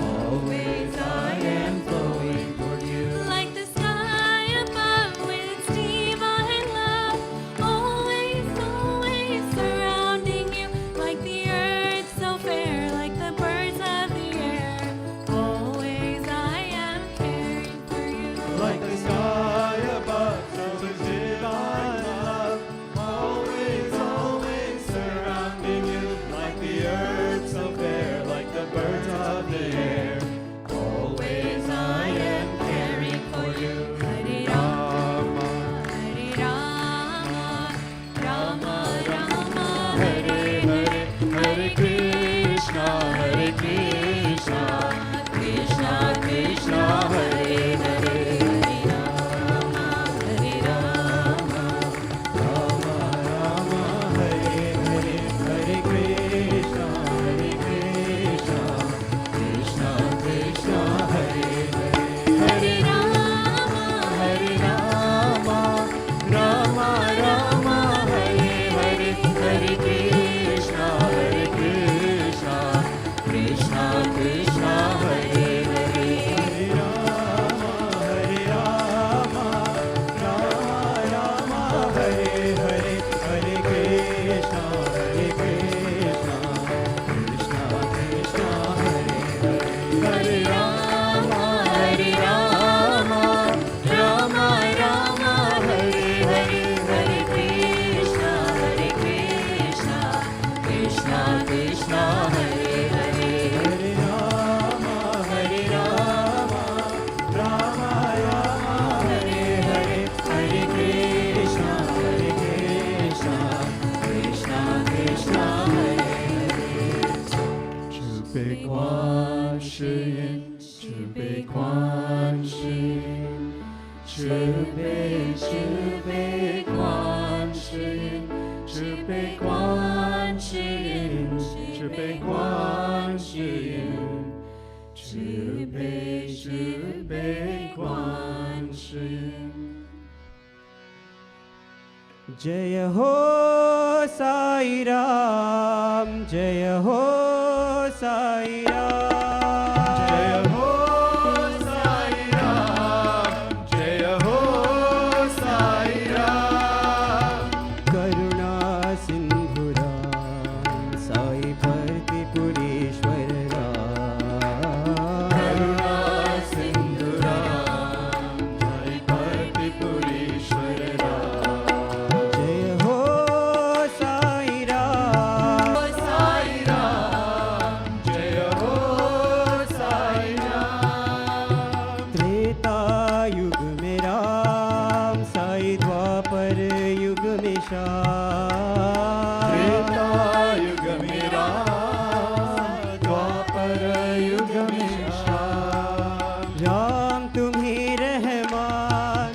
always I am flowing toward you. Like the sky above with its divine love, always, always surrounding you. Like the earth so fair, like the birds of the air, always I am caring for you. Like the sky above, so is divine love, always, always surrounding you. Like the earth so fair, like the birds of the air, always I am caring for you. Hare Rama, Hare Rama, Rama Rama, Hare Hare, Hare Krishna, Hare Krishna, Krishna Krishna, Hare Hare, Hare Rama, Hare Rama, Rama Rama, Hare Hare, Hare Krishna, Hare Krishna, Krishna Krishna, Hare Hare, Hare Rama, Hare Rama, Rama Rama, Hare Hare, Hare Krishna, Hare Krishna, Krishna Krishna, Hare Hare, Hare Rama, Hare Rama, Rama Rama, Hare Hare, Hare Krishna, Hare Krishna, Krishna Krishna, Hare 观世音，慈悲观世音，慈悲慈悲观世音，慈悲观世音，慈悲观世音，慈悲慈悲观世音。जय हो साई राम, जय हो साई राम, जय हो साई राम, जय हो साई राम। करुणा सिंधु राम, साई प्रतिपुरीश्वर राम, करुणा सिंधु राम, साई प्रतिपुरीश्वर राम। जय हो साई राम, साई राम, जय हो साई राम। त्रेता युग में राम, साई द्वापर युग में श्याम, त्रेता युग में राम, द्वापर युग में श्याम। राम तुम्ही रहमान,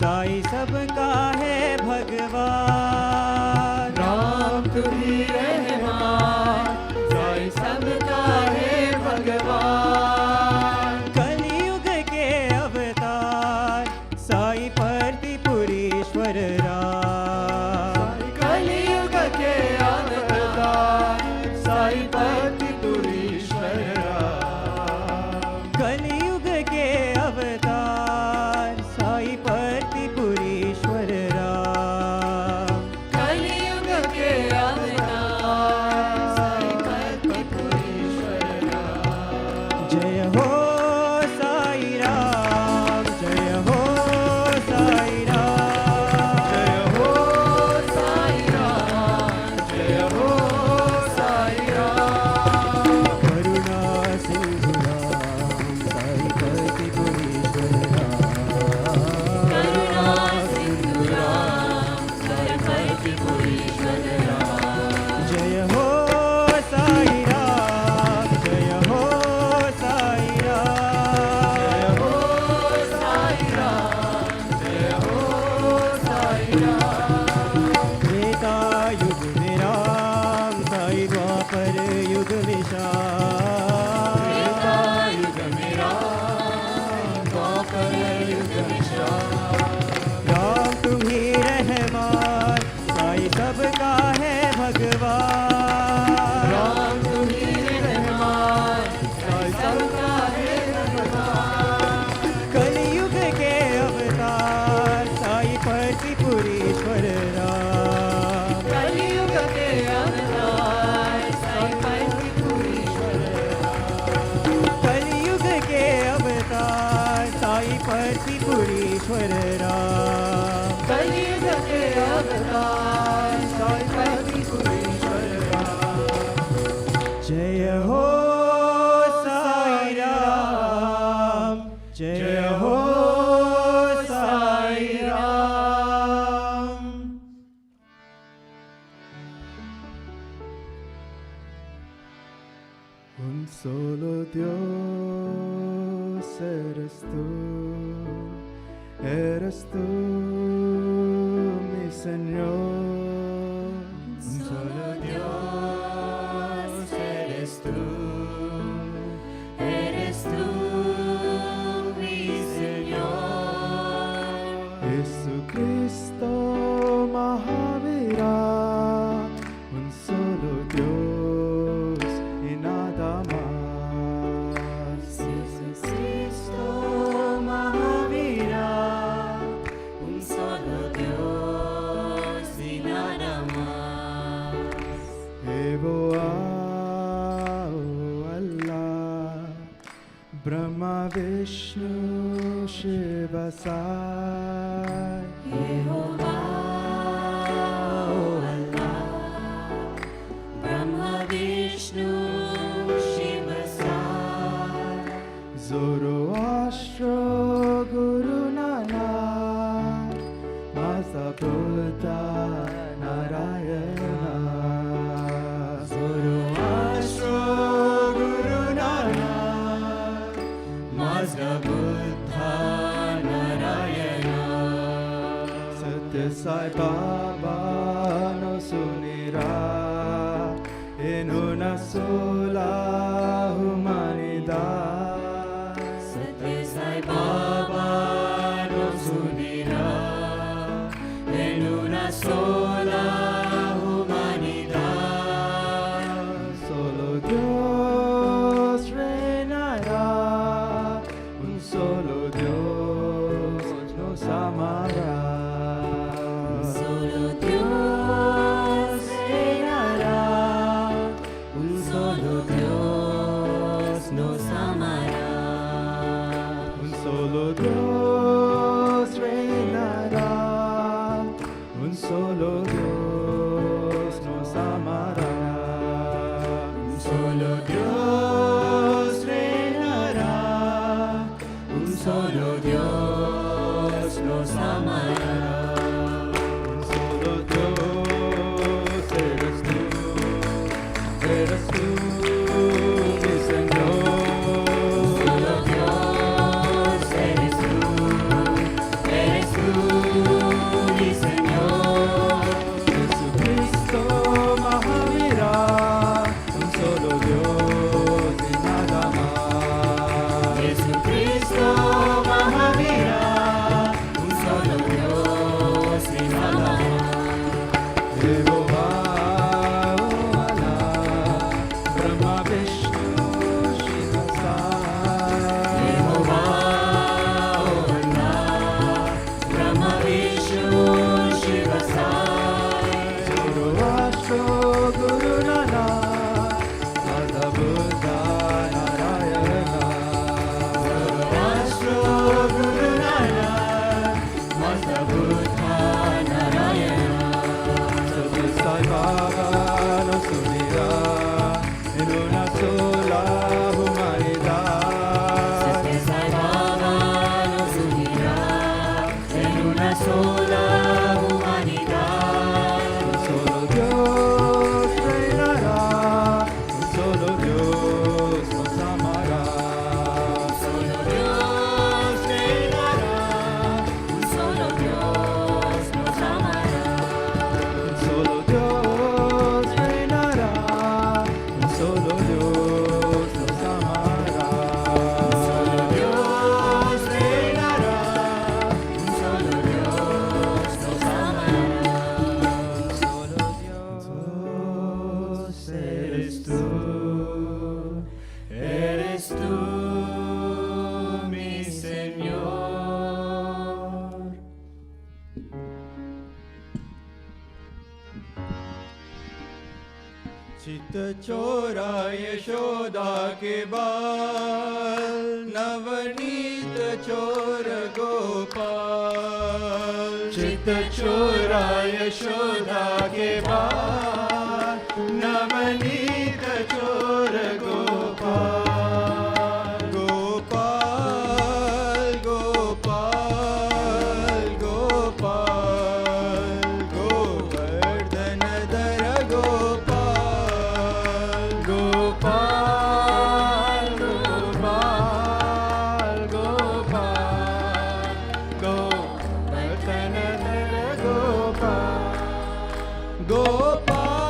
साई सबका है भगवान, राम तुम्ही रहमान, साई सबका है भगवान। कलयुग के अवतार, साई प्रतिपुरीश्वर राम, कलियुग के अवतार, साई प्रतिपुरीश्वर राम। कलयुग के अवतार, साई प्रतिपुरीश्वर राम, कलियुग के अवतार, साई प्रतिपुरीश्वर राम। जय हो साई राम, जय हो साई राम, जय हो साई राम, जय हो साई राम। करुणा सिंधु राम, साई प्रतिपुरीश्वर राम, करुणा सिंधु राम, साई प्रतिपुरीश्वर राम। जय हो साई राम, जय हो साई राम, जय हो साई राम, जय हो साई राम। त्रेता युग में राम, साई द्वापर युग में श्याम, त्रेता युग में राम, द्वापर युग में श्याम। राम तुम्ही रहमान, साई सबका है भगवान, राम तुम्ही रहमान, साई सबका है भगवान। कलयुग के अवतार, साई प्रतिपुरीश्वर राम, कलियुग के अवतार, साई प्रतिपुरीश्वर राम। कलयुग के अवतार, साई प्रतिपुरीश्वर राम, कलियुग के अवतार, साई प्रतिपुरीश्वर राम। जय हो साई राम, जय हो Sai Ram. Un solo Dios eres tú, mi Señor. Un solo Dios eres tú, mi Señor. Jesucristo Mahavira, un solo Dios y nada más. Jesucristo Mahavira, un solo Dios y nada más. Evo Allah, Brahma Vishnu Shiva Sai. Jehová, oh Allah, Brahma Vishnu Shiva Sai. Zoroastro Guru Nanak, Masa Buddha Narayana. Zoroastro Guru Sai Baba no sunirá en una sola humanidad. Satya Sai Baba nos unirá en una sola humanidad. Solo Dios reinará, un solo Dios nos amará. Solo Dios reinará, un solo Dios nos amará. Un solo Dios reinará, un solo Dios nos amará. Un solo Dios reinará, un solo Dios nos amará. Un solo Dios eres tú, mi Señor. Solo Dios eres tú, mi Señor. Jesucristo Mahavira, un solo Dios y nada más. Jesucristo Mahavira, un solo Dios y nada más. Jehová, oh Allah, Brahma Vishnu Shiva Sai. Jehová, oh Allah, Brahma Vishnu Shiva Sai. Zoroastro Guru Nanak, Mata Buddha Narayana. Zoroastro Guru Nanak, Mazda Buddha Narayana. Satya Sai Baba nos unirá en una sola humanidad. Satya Sai Baba nos unirá en una sola humanidad. Un solo Dios reinará, un solo Dios nos amará. Solo Dios reinará, un solo Dios nos amará. Un solo Dios reinará, un solo Dios nos amará. Solo Dios reinará, un solo Dios nos amará. Solo Dios Eres tú, mi Señor. चित चोरा यशोदा के बाल, नवनीत चोर गोपाल। चित चोरा यशोदा के बाल, नवनीत चोर गोपाल। गोपाल गोपाल गोपाल, गोवर्धन धर गोपाल। गोपाल गोपाल गोपाल, गोवर्धन धर गोपाल। गोपाल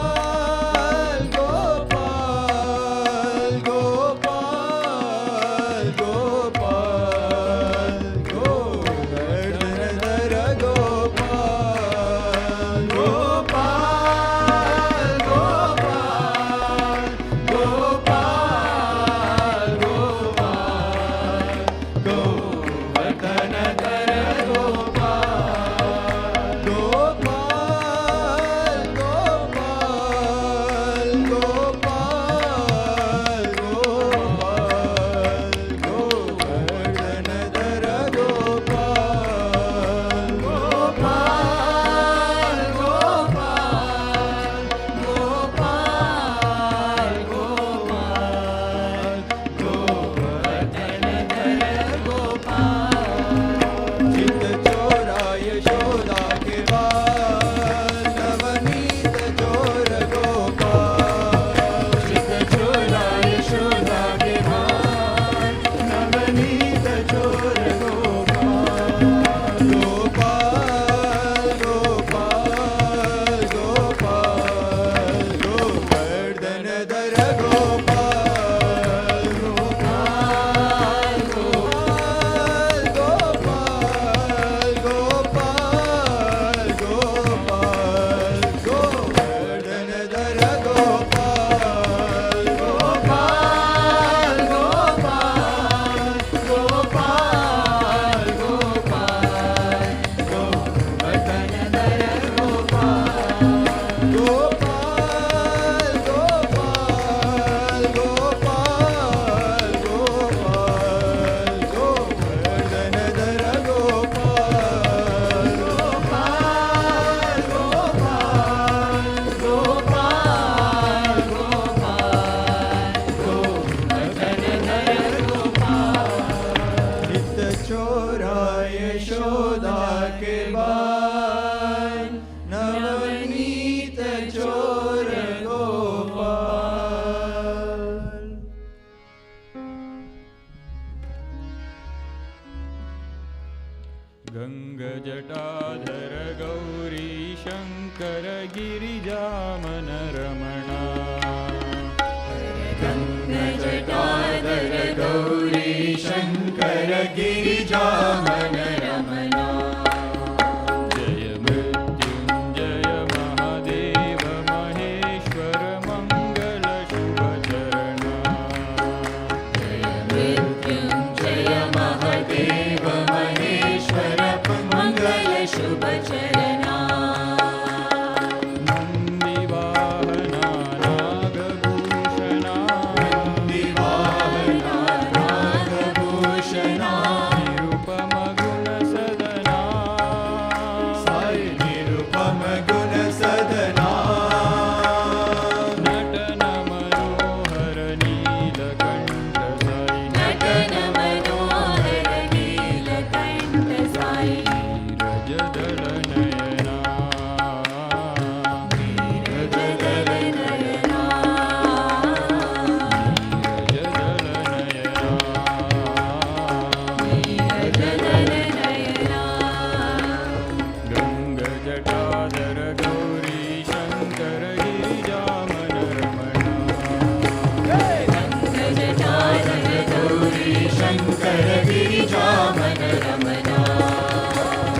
गङ्गजटाधर गौरी शङ्कर गिरिजामन रमणा गङ्गजटाधर गौरी शङ्कर गिरिजामन रमणा जय मृत्युञ्जय महादेव महेश्वर मङ्गल शुभचरणा जय मृत्युञ्जय महादेव महेश्वर मङ्गल शुभचरणा नन्दिवाहना नागभूषणा दिवाहना नागभूषणा निरुपमगुणसदना साई निरुपम गुणसदना नटन मनोहर नीलकण्ठ साई नटन मनोहर नीलकण्ठ साई नीरजदलनयना नीरजदलनयना नीरजदलनयना गङ्गजटाधर गौरी शङ्कर गिरिजामन रमणा गङ्गजटाधर गौरी शङ्कर गिरिजामन रमणा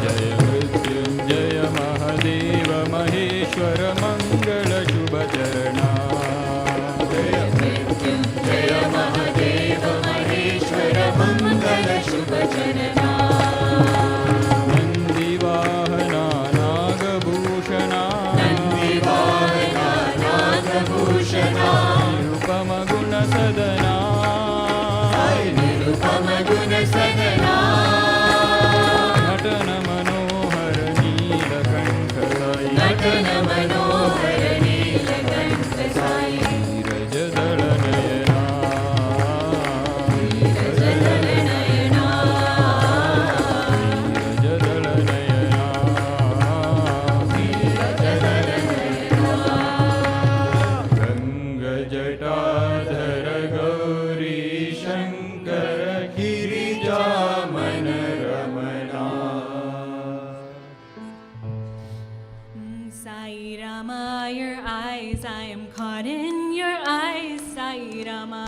जय मृत्युञ्जय महादेव महेश्वर मङ्गल शुभचरणा जय मृत्युञ्जय महादेव महेश्वर मङ्गल शुभचरणा नन्दिवाहना नागभूषणा नन्दिवाहना नागभूषणा निरुपमगुणसदना साई निरुपम गुणसदना नटन मनोहर नीलकण्ठ साई नटन मनोहर Neelkanth Sai नीरजदलनयना नीरजदलनयना गङ्गजटाधर Gauri Shankar गिरिजामन Ramana Sai Rama, your eyes, I am caught in your eyes, Sai Rama.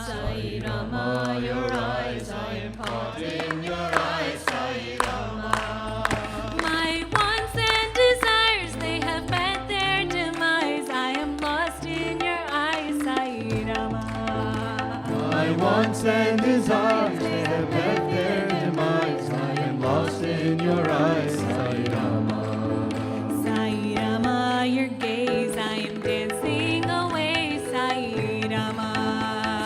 Sai Rama, your eyes, I am caught in your eyes, Sai Rama. My wants and desires, they have met their demise. I am lost in your eyes, Sai Rama. My wants and desires they have met their demise. I am lost in your eyes, Sai Rama. Sai Rama, your gaze, I am dancing away, Sai Rama.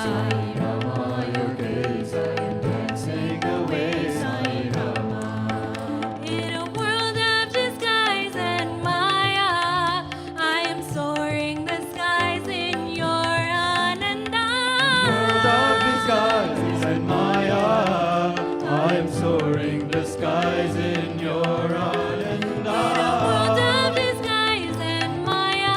Sai Rama, your gaze, I am dancing away, Sai Rama. In a world of disguise and maya, I am soaring the skies in your ananda. World of disguises and Maya, I am soaring the skies in your ananda. World of disguise and maya,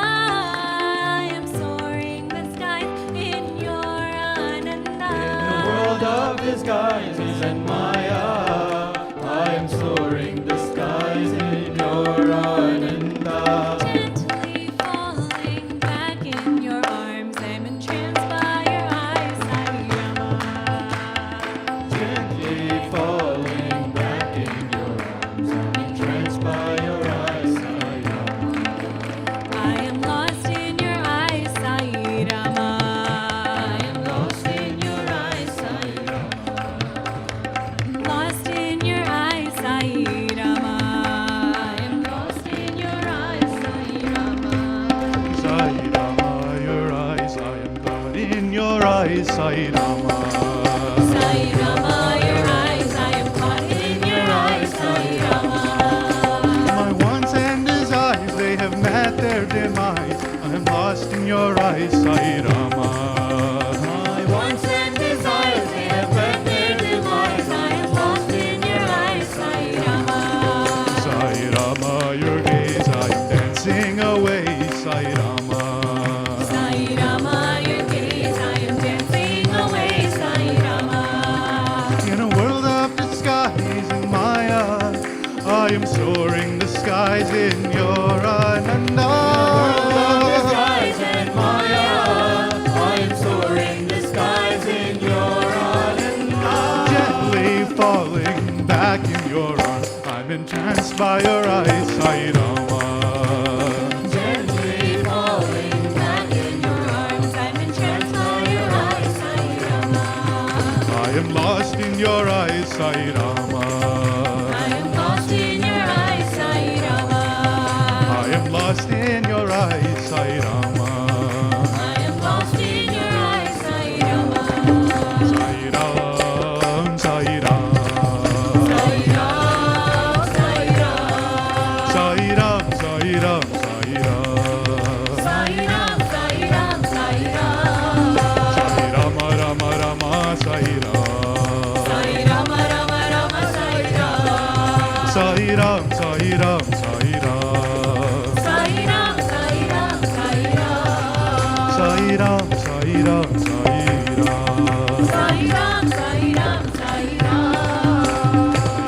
I am soaring the skies in your ananda. In a world of disguises and Maya, I am soaring the skies in your ananda. Gently falling back in your arms, I'm entranced by your eyes, Sai Rama. Gently falling back in your arms, I'm entranced by your eyes, Sai Rama. I am lost in your eyes, Sai Rama. I am lost in your eyes, Sai Rama. Lost in your eyes, Sai Rama. I am lost in your eyes, Sai Rama. Sai Rama, your eyes, I am caught in your eyes, Sai Rama. Sai Rama, your eyes, I am caught in your eyes, Sai Rama. My wants and desires, they have met their demise. I am lost in your eyes, Sai Rama. My Wants and desires, they have met their demise. I am lost in your eyes, Sai Rama. Sai Rama, your gaze, I am dancing away, Sai Rama. Sai Rama, your gaze, I am dancing away, Sai Rama. In a world of disguise and Maya, soaring the skies in your Ananda. Skies and Maya, I am soaring the skies in your Ananda. Gently falling back in your arms, I'm entranced by your eyes, Sai Rama. Gently falling back in your arms, I'm entranced by your eyes, Sai Rama. I am lost in your eyes, Sai Rama. I am lost in your eyes, Sai Rama. I am lost in your eyes, Sai Rama. I am lost in your eyes, Sai Rama. Sai Ram, Sai Ram. Sai Ram, Sai Ram. Sai Ram, Sai Ram, Sai Ram. Sai Ram, Sai Ram, Sai Ram. Sai Rama, Rama, Rama, Sai Ram. Sai Rama, Rama, Rama, Sai Ram. Sai Ram, Sai Ram, Sai Ram. Sai Ram, Sai Ram, Sai Ram. Sai Ram, Sai Ram, Sai Ram. Sai Ram, Sai Ram, Sai Ram.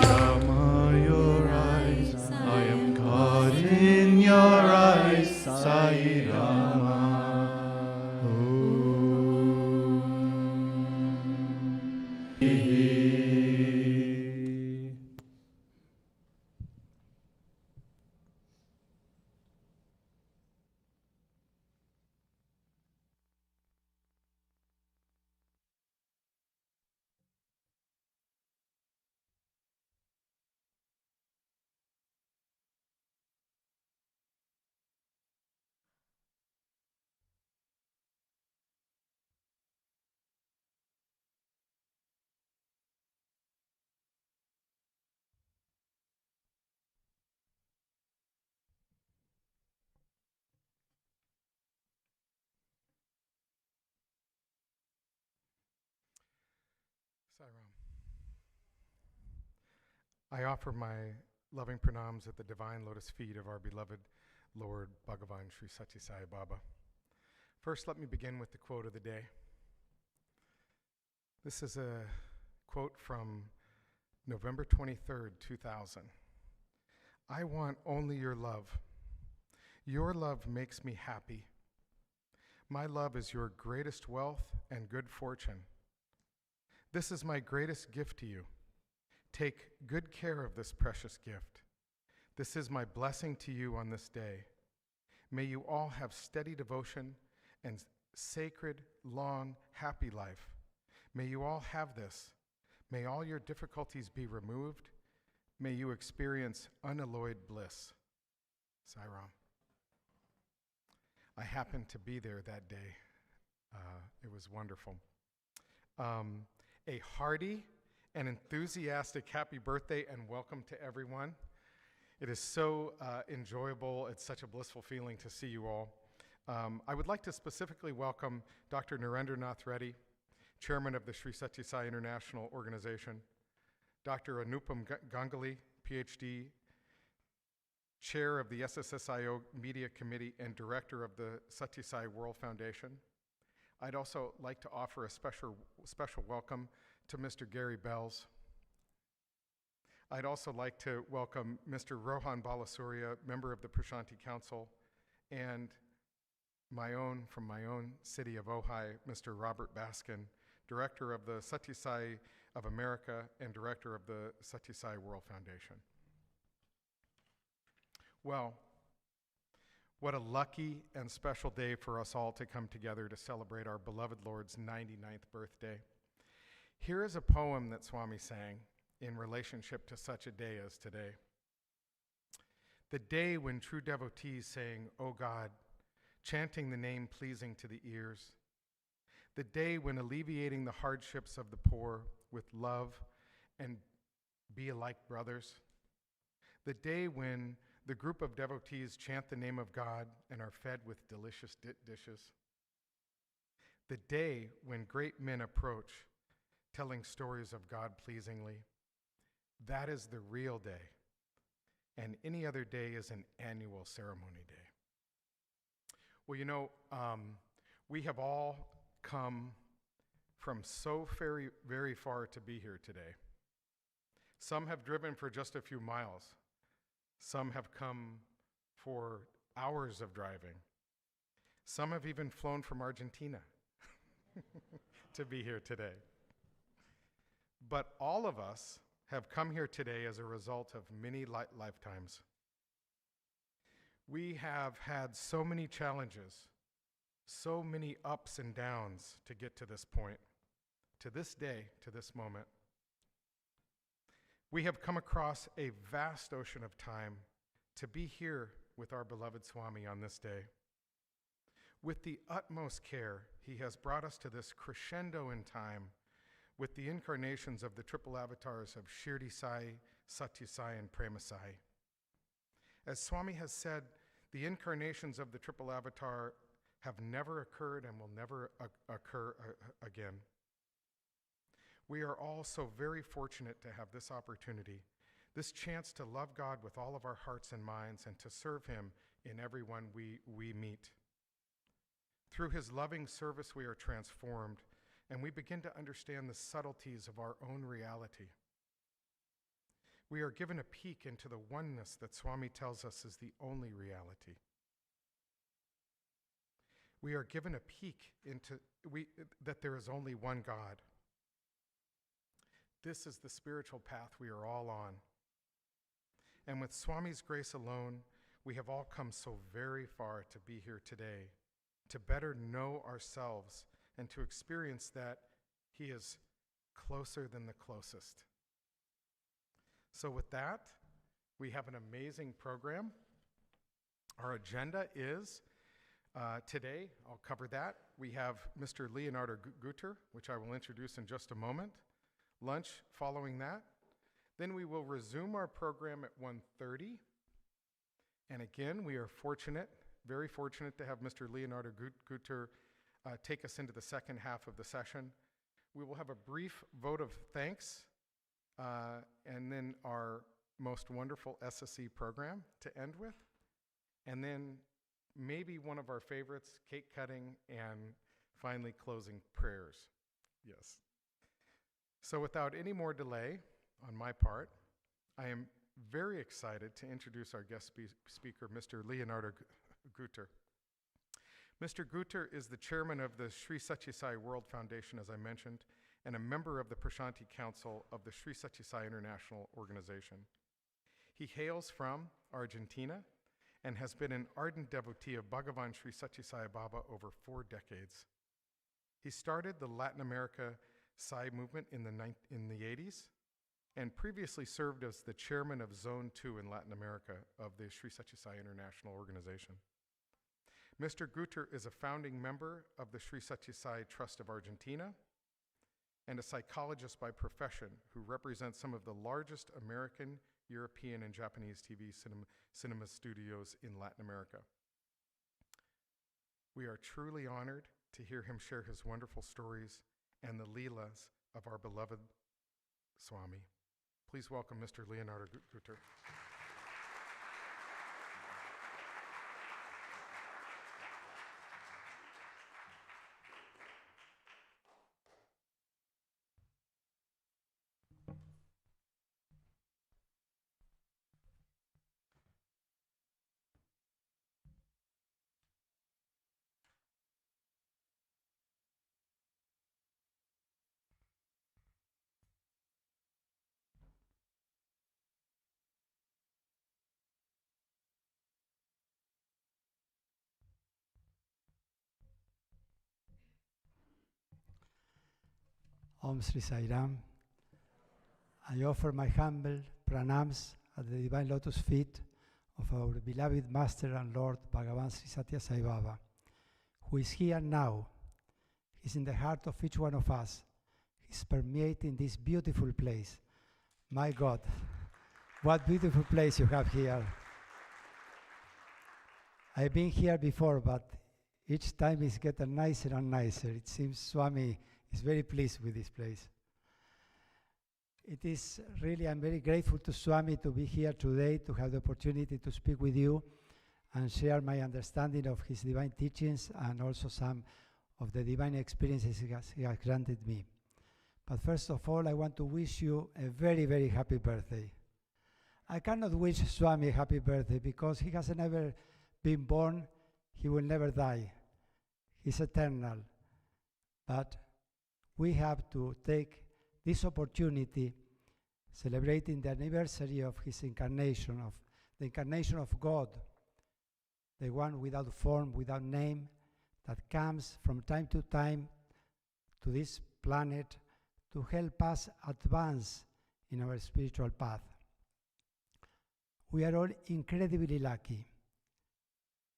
Rama, your eyes, I am caught in your eyes, Sai Rama. Sai Ram. I offer my loving pranams at the divine lotus feet of our beloved Lord Bhagavan Sri Sathya Sai Baba. First, let me begin with the quote of the day. This is a quote from November 23rd, 2000. I want only your love. Your love makes me happy. My love is your greatest wealth and good fortune. This is my greatest gift to you. Take good care of this precious gift. This is my blessing to you on this day. May you all have steady devotion and sacred, long, happy life. May you all have this. May all your difficulties be removed. May you experience unalloyed bliss. Sai Ram. I happened to be there that day. It was wonderful. A hearty and enthusiastic happy birthday and welcome to everyone. It is so enjoyable. It's such a blissful feeling to see you all. I would like to specifically welcome Dr. Narendranath Reddy, Chairman of the Sri Sathya Sai International Organization, Dr. Anupam Ganguly, PhD, Chair of the SSSIO Media Committee and Director of the Sathya Sai World Foundation. I'd also like to offer a special welcome to Mr. Gary Bells. I'd also like to welcome Mr. Rohan Balasurya, member of the Prashanti Council, and from my own city of Ojai, Mr. Robert Baskin, Director of the Sathya Sai of America and Director of the Sathya Sai World Foundation. Well, what a lucky and special day for us all to come together to celebrate our beloved Lord's 99th birthday. Here is a poem that Swami sang in relationship to such a day as today. The day when true devotees sang, "O God," chanting the name pleasing to the ears. The day when alleviating the hardships of the poor with love and be alike brothers. The day when the group of devotees chant the name of God and are fed with delicious dishes. The day when great men approach, telling stories of God pleasingly. That is the real day, and any other day is an annual ceremony day. Well, you know, we have all come from so very, very far to be here today. Some have driven for just a few miles. Some have come for hours of driving. Some have even flown from Argentina to be here today. But all of us have come here today as a result of many lifetimes. We have had so many challenges, so many ups and downs to get to this point, to this day, to this moment. We have come across a vast ocean of time to be here with our beloved Swami on this day. With the utmost care, he has brought us to this crescendo in time with the incarnations of the triple avatars of Shirdi Sai, Satya Sai, and Prema Sai. As Swami has said, the incarnations of the triple avatar have never occurred and will never occur again. We are all so very fortunate to have this opportunity, this chance to love God with all of our hearts and minds and to serve him in everyone we meet. Through his loving service, we are transformed, and we begin to understand the subtleties of our own reality. We are given a peek into the oneness that Swami tells us is the only reality. We are given a peek into that there is only one God. This is the spiritual path we are all on. And with Swami's grace alone, we have all come so very far to be here today, to better know ourselves and to experience that he is closer than the closest. So with that, we have an amazing program. Our agenda is, today, I'll cover that. We have Mr. Leonardo Guter, which I will introduce in just a moment. Lunch following that. Then we will resume our program at 1:30. And again, we are fortunate, very fortunate to have Mr. Leonardo Guter take us into the second half of the session. We will have a brief vote of thanks, and then our most wonderful SSE program to end with. And then maybe one of our favorites, cake cutting, and finally closing prayers. Yes. So without any more delay on my part, I am very excited to introduce our guest speaker, Mr. Leonardo Guter. Mr. Guter is the chairman of the Sri Satya Sai World Foundation, as I mentioned, and a member of the Prashanti Council of the Sri Satya Sai International Organization. He hails from Argentina and has been an ardent devotee of Bhagavan Sri Satya Sai Baba over 4 decades. He started the Latin America Sai movement in the 80s and previously served as the chairman of Zone 2 in Latin America of the Sri Satya Sai International Organization. Mr. Guter is a founding member of the Sri Satya Sai Trust of Argentina and a psychologist by profession who represents some of the largest American, European, and Japanese TV cinema studios in Latin America. We are truly honored to hear him share his wonderful stories and the leelas of our beloved Swami. Please welcome Mr. Leonardo Guter. Om Sri Sai Ram. I offer my humble pranams at the divine lotus feet of our beloved Master and Lord Bhagavan Sri Satya Sai Baba, who is here now. He's in the heart of each one of us. He's permeating this beautiful place. My God, what beautiful place you have here. I've been here before, but each time it's getting nicer and nicer. It seems Swami is very pleased with this place. It is really, I'm very grateful to Swami to be here today, to have the opportunity to speak with you and share my understanding of his divine teachings and also some of the divine experiences he has granted me. But first of all, I want to wish you a very, very happy birthday. I cannot wish Swami happy birthday because he has never been born, he will never die. He's eternal. But we have to take this opportunity, celebrating the anniversary of his incarnation, of the incarnation of God, the one without form, without name, that comes from time to time to this planet to help us advance in our spiritual path. We are all incredibly lucky.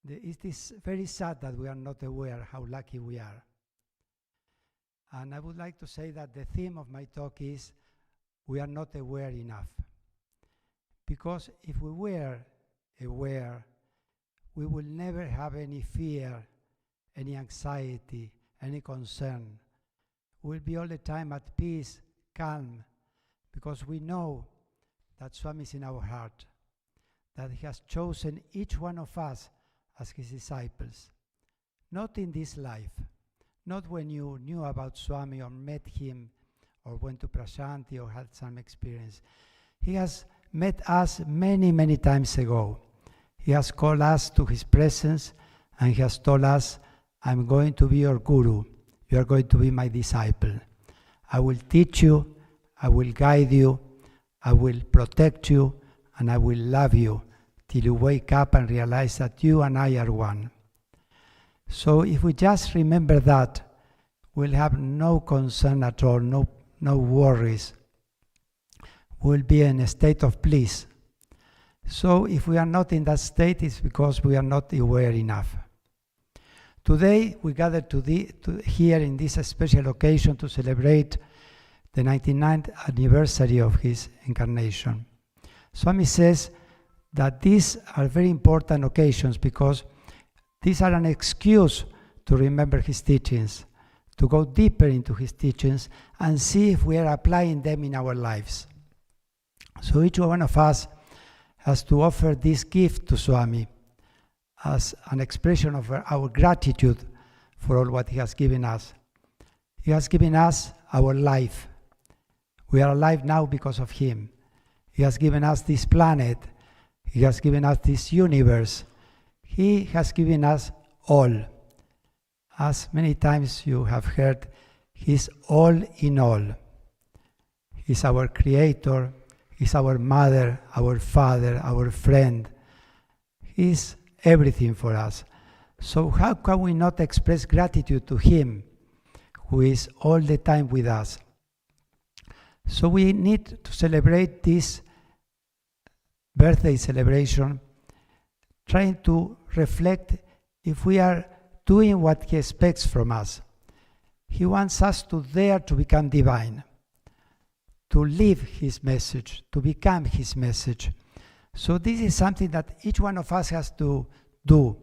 It is very sad that we are not aware how lucky we are. And I would like to say that the theme of my talk is, we are not aware enough. Because if we were aware, we will never have any fear, any anxiety, any concern. We'll be all the time at peace, calm, because we know that Swami is in our heart, that he has chosen each one of us as his disciples. Not in this life, not when you knew about Swami or met him or went to Prashanti or had some experience. He has met us many, many times ago. He has called us to his presence and he has told us, I'm going to be your guru. You are going to be my disciple. I will teach you, I will guide you, I will protect you, and I will love you till you wake up and realize that you and I are one. So if we just remember that, we'll have no concern at all, no worries. We'll be in a state of bliss. So if we are not in that state, it's because we are not aware enough. Today we gather here in this special occasion to celebrate the 99th anniversary of his incarnation. Swami says that these are very important occasions because these are an excuse to remember his teachings, to go deeper into his teachings and see if we are applying them in our lives. So each one of us has to offer this gift to Swami as an expression of our gratitude for all what he has given us. He has given us our life. We are alive now because of him. He has given us this planet. He has given us this universe. He has given us all. As many times you have heard, he's all in all. He's our creator. He's our mother, our father, our friend. He's everything for us. So how can we not express gratitude to him, who is all the time with us? So we need to celebrate this birthday celebration, trying to reflect if we are doing what he expects from us. He wants us to dare to become divine, to live his message, to become his message. So this is something that each one of us has to do.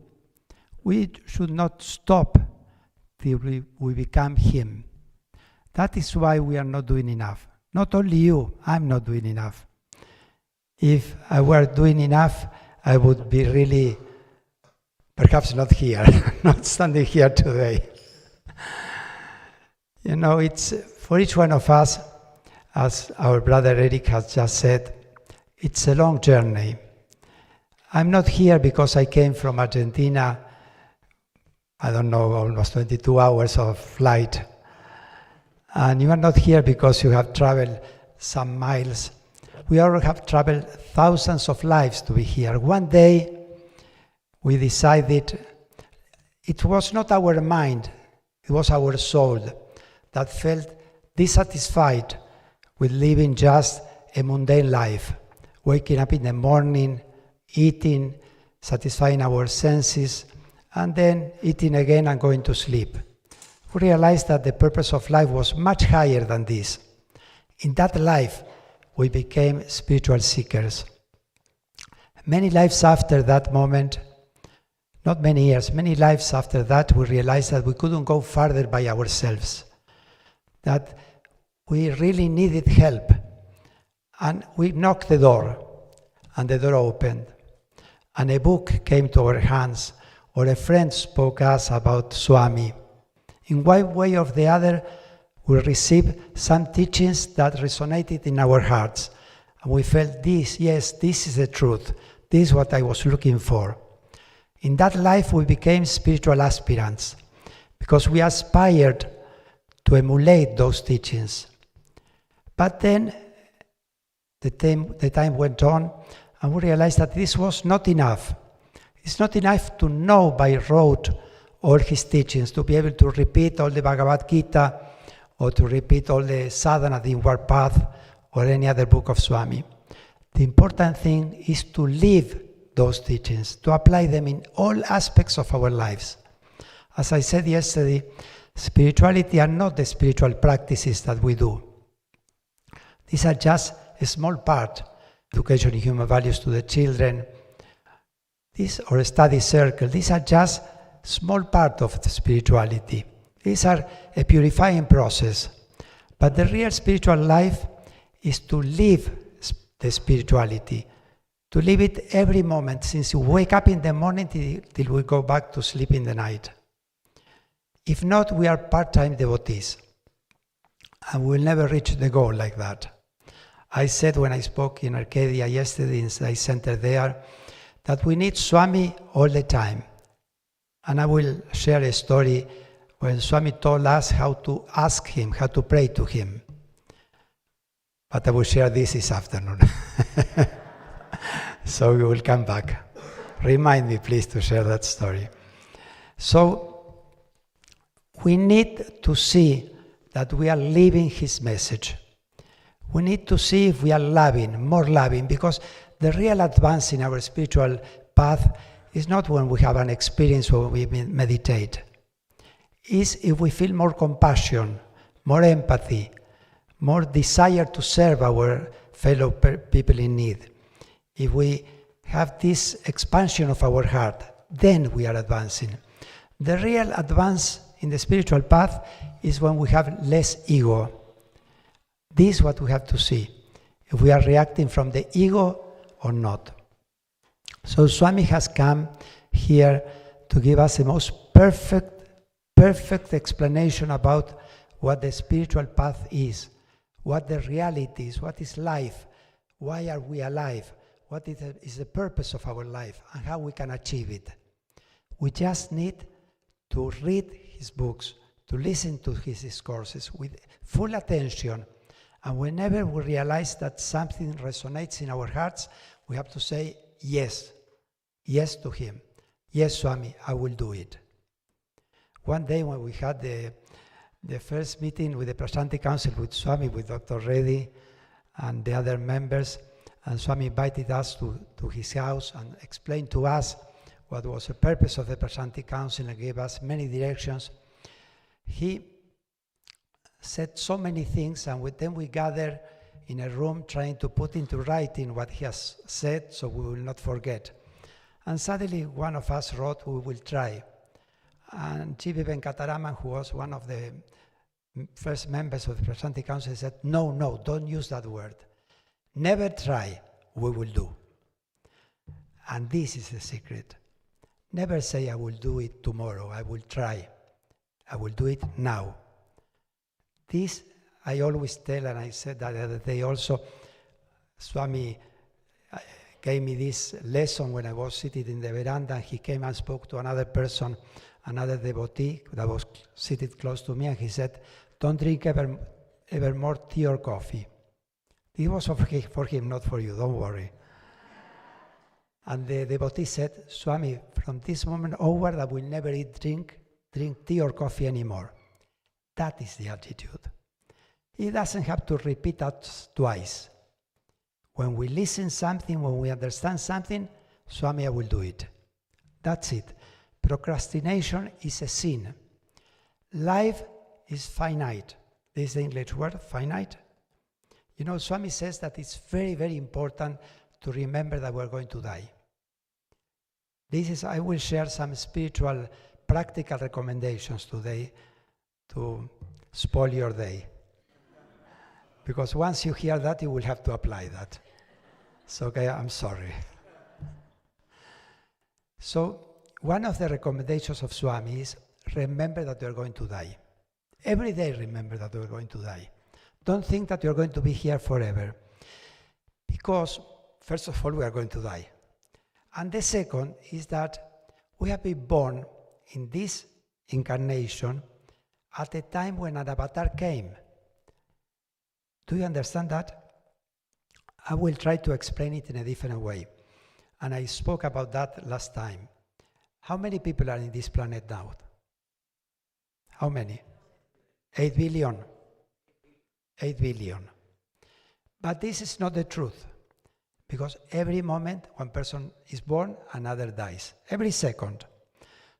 We should not stop till we become him. That is why we are not doing enough. Not only you, I'm not doing enough. If I were doing enough, I would be really, perhaps not here, not standing here today. You know, it's for each one of us, as our brother Eric has just said, it's a long journey. I'm not here because I came from Argentina, I don't know, almost 22 hours of flight. And you are not here because you have traveled some miles. We all have traveled thousands of lives to be here. One day, we decided it was not our mind, it was our soul that felt dissatisfied with living just a mundane life, waking up in the morning, eating, satisfying our senses, and then eating again and going to sleep. We realized that the purpose of life was much higher than this. In that life, we became spiritual seekers. Many lives after that moment, not many years, many lives after that, we realized that we couldn't go further by ourselves, that we really needed help. And we knocked the door, and the door opened. And a book came to our hands, or a friend spoke us about Swami. In one way or the other, we received some teachings that resonated in our hearts, And we felt this, yes, this is the truth. This is what I was looking for. In that life, we became spiritual aspirants because we aspired to emulate those teachings. But then the time went on, and we realized that this was not enough. It's not enough to know by rote all his teachings, to be able to repeat all the Bhagavad Gita, or to repeat all the sadhana, the inward path, or any other book of Swami. The important thing is to live those teachings, to apply them in all aspects of our lives. As I said yesterday, spirituality are not the spiritual practices that we do. These are just a small part. Education in human values to the children, or a study circle, these are just small part of the spirituality. These are a purifying process. But the real spiritual life is to live the spirituality, to live it every moment, since we wake up in the morning till we go back to sleep in the night. If not, we are part-time devotees, and we will never reach the goal like that. I said when I spoke in Arcadia yesterday, in the center there, that we need Swami all the time. And I will share a story when Swami told us how to ask him, how to pray to him. But I will share this afternoon. So we will come back. Remind me, please, to share that story. So we need to see that we are living his message. We need to see if we are loving, more loving, because the real advance in our spiritual path is not when we have an experience or we meditate. It's if we feel more compassion, more empathy, more desire to serve our fellow people in need. If we have this expansion of our heart, then we are advancing. The real advance in the spiritual path is when we have less ego. This is what we have to see, if we are reacting from the ego or not. So Swami has come here to give us the most perfect explanation about what the spiritual path is, what the reality is, what is life, why are we alive, what is the purpose of our life, and how we can achieve it. We just need to read his books, to listen to his discourses with full attention. And whenever we realize that something resonates in our hearts, we have to say yes. Yes to him. Yes, Swami, I will do it. One day when we had the first meeting with the Prashanti Council with Swami, with Dr. Reddy and the other members, and Swami invited us to his house and explained to us what was the purpose of the Prashanti Council and gave us many directions. He said so many things, and then we gathered in a room trying to put into writing what he has said so we will not forget. And suddenly one of us wrote, "We will try." And G.V. Venkataraman, who was one of the first members of the Prashanti Council, said, no, don't use that word. Never try, we will do. And this is the secret. Never say, I will do it tomorrow, I will try. I will do it now. This I always tell, and I said that the other day also, Swami gave me this lesson when I was seated in the veranda, and he came and spoke to another person, another devotee that was seated close to me, and he said, don't drink ever more tea or coffee. It was for him, not for you, don't worry. And the devotee said, Swami, from this moment onward, I will never drink tea or coffee anymore. That is the attitude. He doesn't have to repeat that twice. When we listen something, when we understand something, Swami, I will do it. That's it. Procrastination is a sin. Life is finite. This is the English word, finite. You know, Swami says that it's very, very important to remember that we're going to die. I will share some spiritual, practical recommendations today to spoil your day. Because once you hear that, you will have to apply that. So, okay, I'm sorry. So, one of the recommendations of Swami is remember that you're going to die. Every day remember that you're going to die. Don't think that you're going to be here forever. Because, first of all, we are going to die. And the second is that we have been born in this incarnation at a time when an avatar came. Do you understand that? I will try to explain it in a different way. And I spoke about that last time. How many people are in this planet now? How many? 8 billion. 8 billion. But this is not the truth. Because every moment one person is born, another dies. Every second.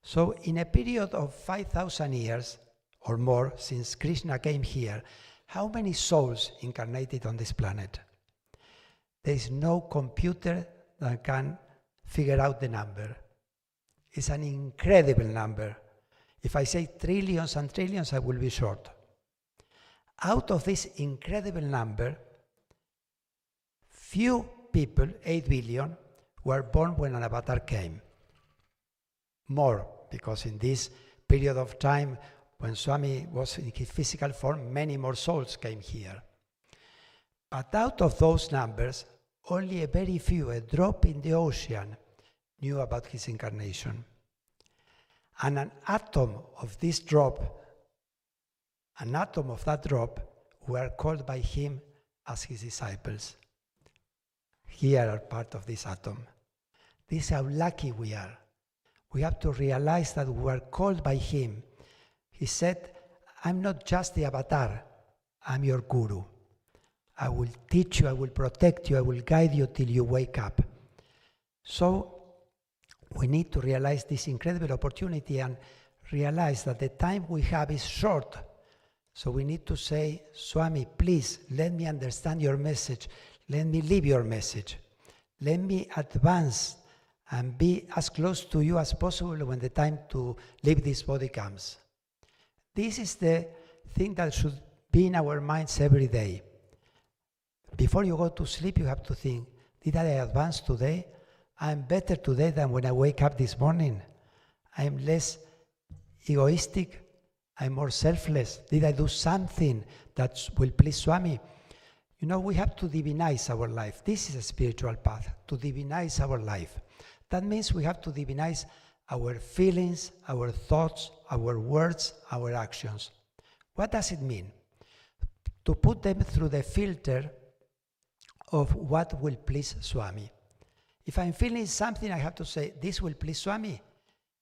So in a period of 5,000 years or more since Krishna came here, how many souls incarnated on this planet? There is no computer that can figure out the number. It's an incredible number. If I say trillions and trillions, I will be short. Out of this incredible number, few people, 8 billion, were born when an avatar came. More, because in this period of time, when Swami was in his physical form, many more souls came here. But out of those numbers, only a very few, a drop in the ocean, knew about his incarnation. And an atom of this drop, an atom of that drop, were called by him as his disciples. Here are part of this atom. This is how lucky we are. We have to realize that we are called by him. He said, I'm not just the avatar, I'm your guru. I will teach you, I will protect you, I will guide you till you wake up. So we need to realize this incredible opportunity and realize that the time we have is short. So we need to say, Swami, please let me understand your message. Let me live your message. Let me advance and be as close to you as possible when the time to leave this body comes. This is the thing that should be in our minds every day. Before you go to sleep, you have to think, did I advance today? I'm better today than when I wake up this morning. I'm less egoistic. I'm more selfless. Did I do something that will please Swami? You know, we have to divinize our life. This is a spiritual path, to divinize our life. That means we have to divinize our feelings, our thoughts, our words, our actions. What does it mean? To put them through the filter of what will please Swami. If I'm feeling something, I have to say, this will please Swami.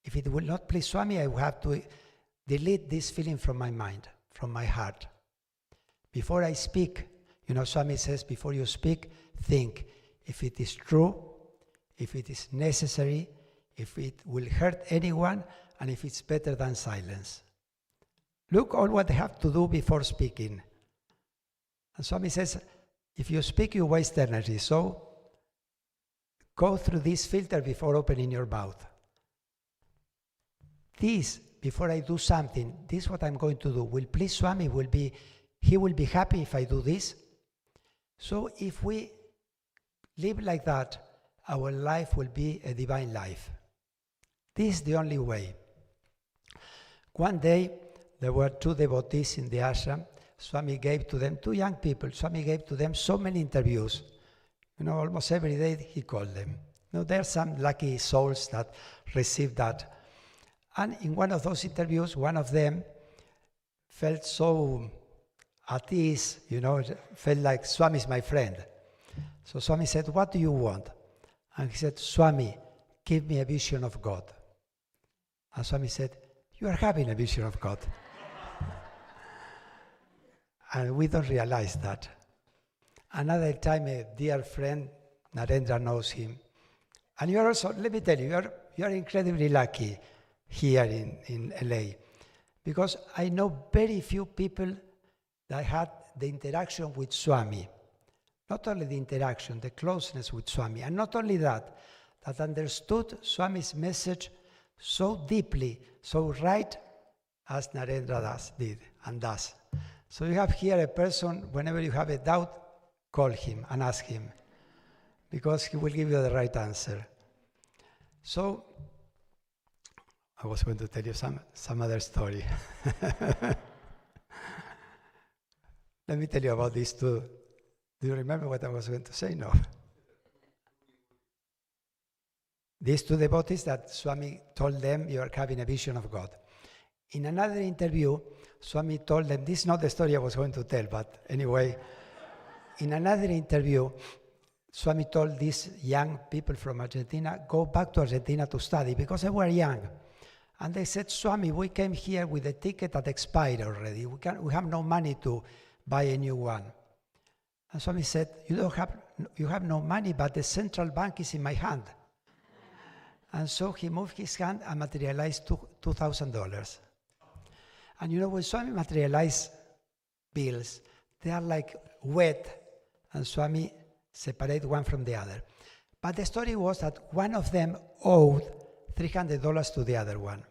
If it will not please Swami, I will have to delete this feeling from my mind, from my heart. Before I speak, you know, Swami says, before you speak, think if it is true, if it is necessary, if it will hurt anyone, and if it's better than silence. Look all what they have to do before speaking. And Swami says, if you speak, you waste energy. So go through this filter before opening your mouth. This, before I do something, this is what I'm going to do. Will please Swami, he will be happy if I do this. So if we live like that, our life will be a divine life. This is the only way. One day, there were 2 devotees in the ashram. Swami gave to them, 2 young people, Swami gave to them so many interviews. You know, almost every day he called them. You know, there are some lucky souls that receive that. And in one of those interviews, one of them felt so at ease, you know, felt like Swami is my friend. So Swami said, what do you want? And he said, Swami, give me a vision of God. And Swami said, you are having a vision of God. And we don't realize that. Another time, a dear friend, Narendra, knows him. And you are also, let me tell you, you are incredibly lucky here in LA. Because I know very few people that had the interaction with Swami. Not only the interaction, the closeness with Swami. And not only that understood Swami's message so deeply, so right as Narendra did and does. So you have here a person, whenever you have a doubt, call him and ask him, because he will give you the right answer. So, I was going to tell you some other story. Let me tell you about these 2. Do you remember what I was going to say? No. these two devotees that Swami told them, you are having a vision of God. In another interview, Swami told them, this is not the story I was going to tell, but anyway, in another interview, Swami told these young people from Argentina, go back to Argentina to study, because they were young. And they said, Swami, we came here with a ticket that expired already. We have no money to buy a new one. And Swami said, you have no money, but the central bank is in my hand. And so he moved his hand and materialized $2,000. And you know, when Swami materialized bills, they are like wet, and Swami separate one from the other. But the story was that one of them owed $300 to the other one.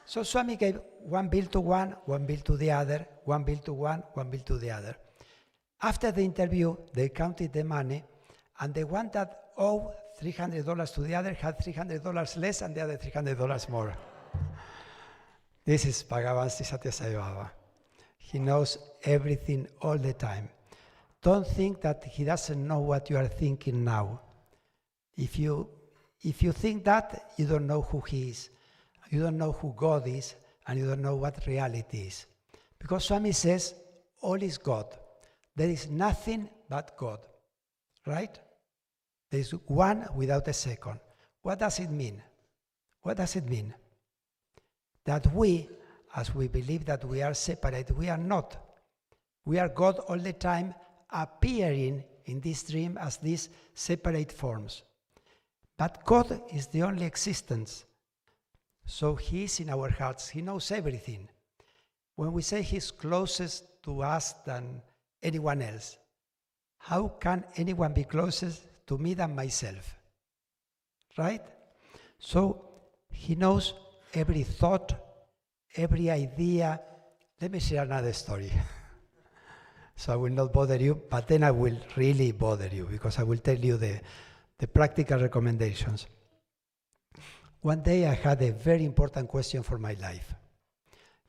So Swami gave one bill to one bill to the other, one bill to one bill to the other. After the interview, they counted the money, and the one that owed $300 to the other had $300 less and the other $300 more. This is Bhagavan Sri Satya Sai Baba. He knows everything all the time. Don't think that he doesn't know what you are thinking now. If you think that, you don't know who he is. You don't know who God is, and you don't know what reality is. Because Swami says, all is God. There is nothing but God. Right? There is one without a second. What does it mean? What does it mean? That we, as we believe that we are separate, we are not. We are God all the time, appearing in this dream as these separate forms. But God is the only existence. So He is in our hearts. He knows everything. When we say He's closest to us than anyone else, how can anyone be closest to me than myself? Right? So He knows every thought, every idea. Let me share another story. So I will not bother you, but then I will really bother you, because I will tell you the practical recommendations. One day I had a very important question for my life.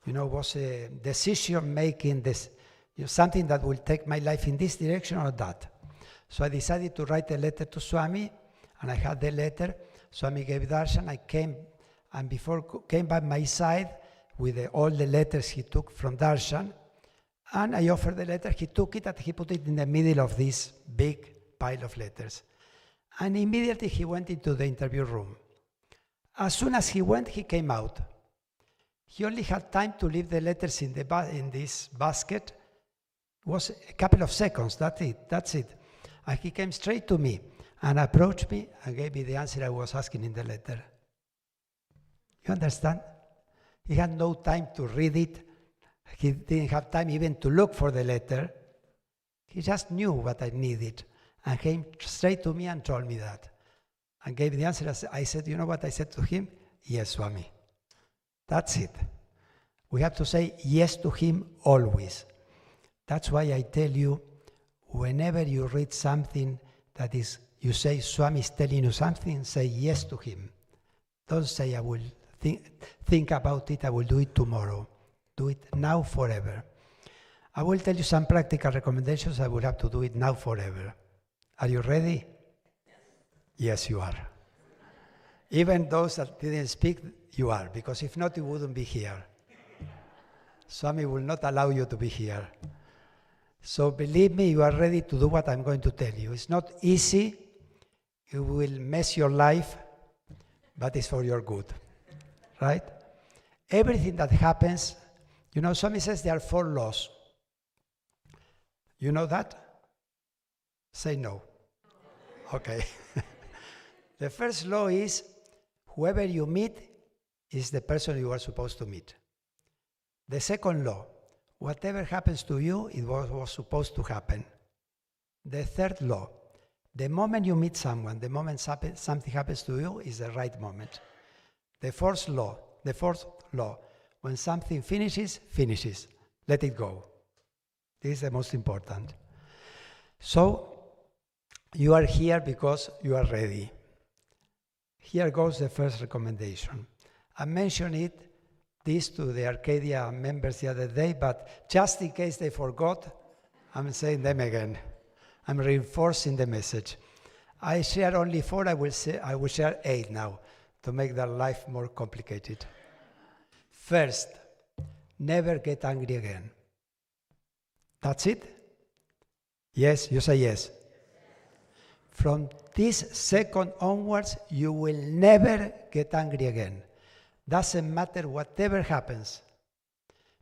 You know, it was a decision making, something that will take my life in this direction or that. So I decided to write a letter to Swami, and I had the letter. Swami gave darshan. I came, and came by my side with all the letters he took from darshan, and I offered the letter. He took it and he put it in the middle of this big pile of letters. And immediately he went into the interview room. As soon as he went, he came out. He only had time to leave the letters in this basket. It was a couple of seconds, that's it. And he came straight to me and approached me and gave me the answer I was asking in the letter. You understand? He had no time to read it. He didn't have time even to look for the letter. He just knew what I needed and came straight to me and told me that. And gave the answer. I said, you know what I said to him? Yes, Swami. That's it. We have to say yes to him always. That's why I tell you, whenever you read something that is, you say Swami is telling you something, say yes to him. Don't say I will think about it, I will do it tomorrow. Do it now forever. I will tell you some practical recommendations. I will have to do it now forever. Are you ready? Yes, you are. Even those that didn't speak, you are, because if not, you wouldn't be here. Swami will not allow you to be here. So believe me, you are ready to do what I'm going to tell you. It's not easy. It will mess your life, but it's for your good. Right? Everything that happens, you know, Swami says there are 4 laws. You know that? Say no. Okay. The first law is whoever you meet is the person you are supposed to meet. The second law, whatever happens to you, it was supposed to happen. The third law, the moment you meet someone, the moment something happens to you is the right moment. The fourth law, when something finishes, let it go. This is the most important. So, you are here because you are ready. Here goes the first recommendation. I mentioned this to the Arcadia members the other day, but just in case they forgot, I'm saying them again. I'm reinforcing the message. I share only 4. I will share 8 now to make their life more complicated. First, never get angry again. That's it? Yes, you say yes. From this second onwards, you will never get angry again. Doesn't matter whatever happens,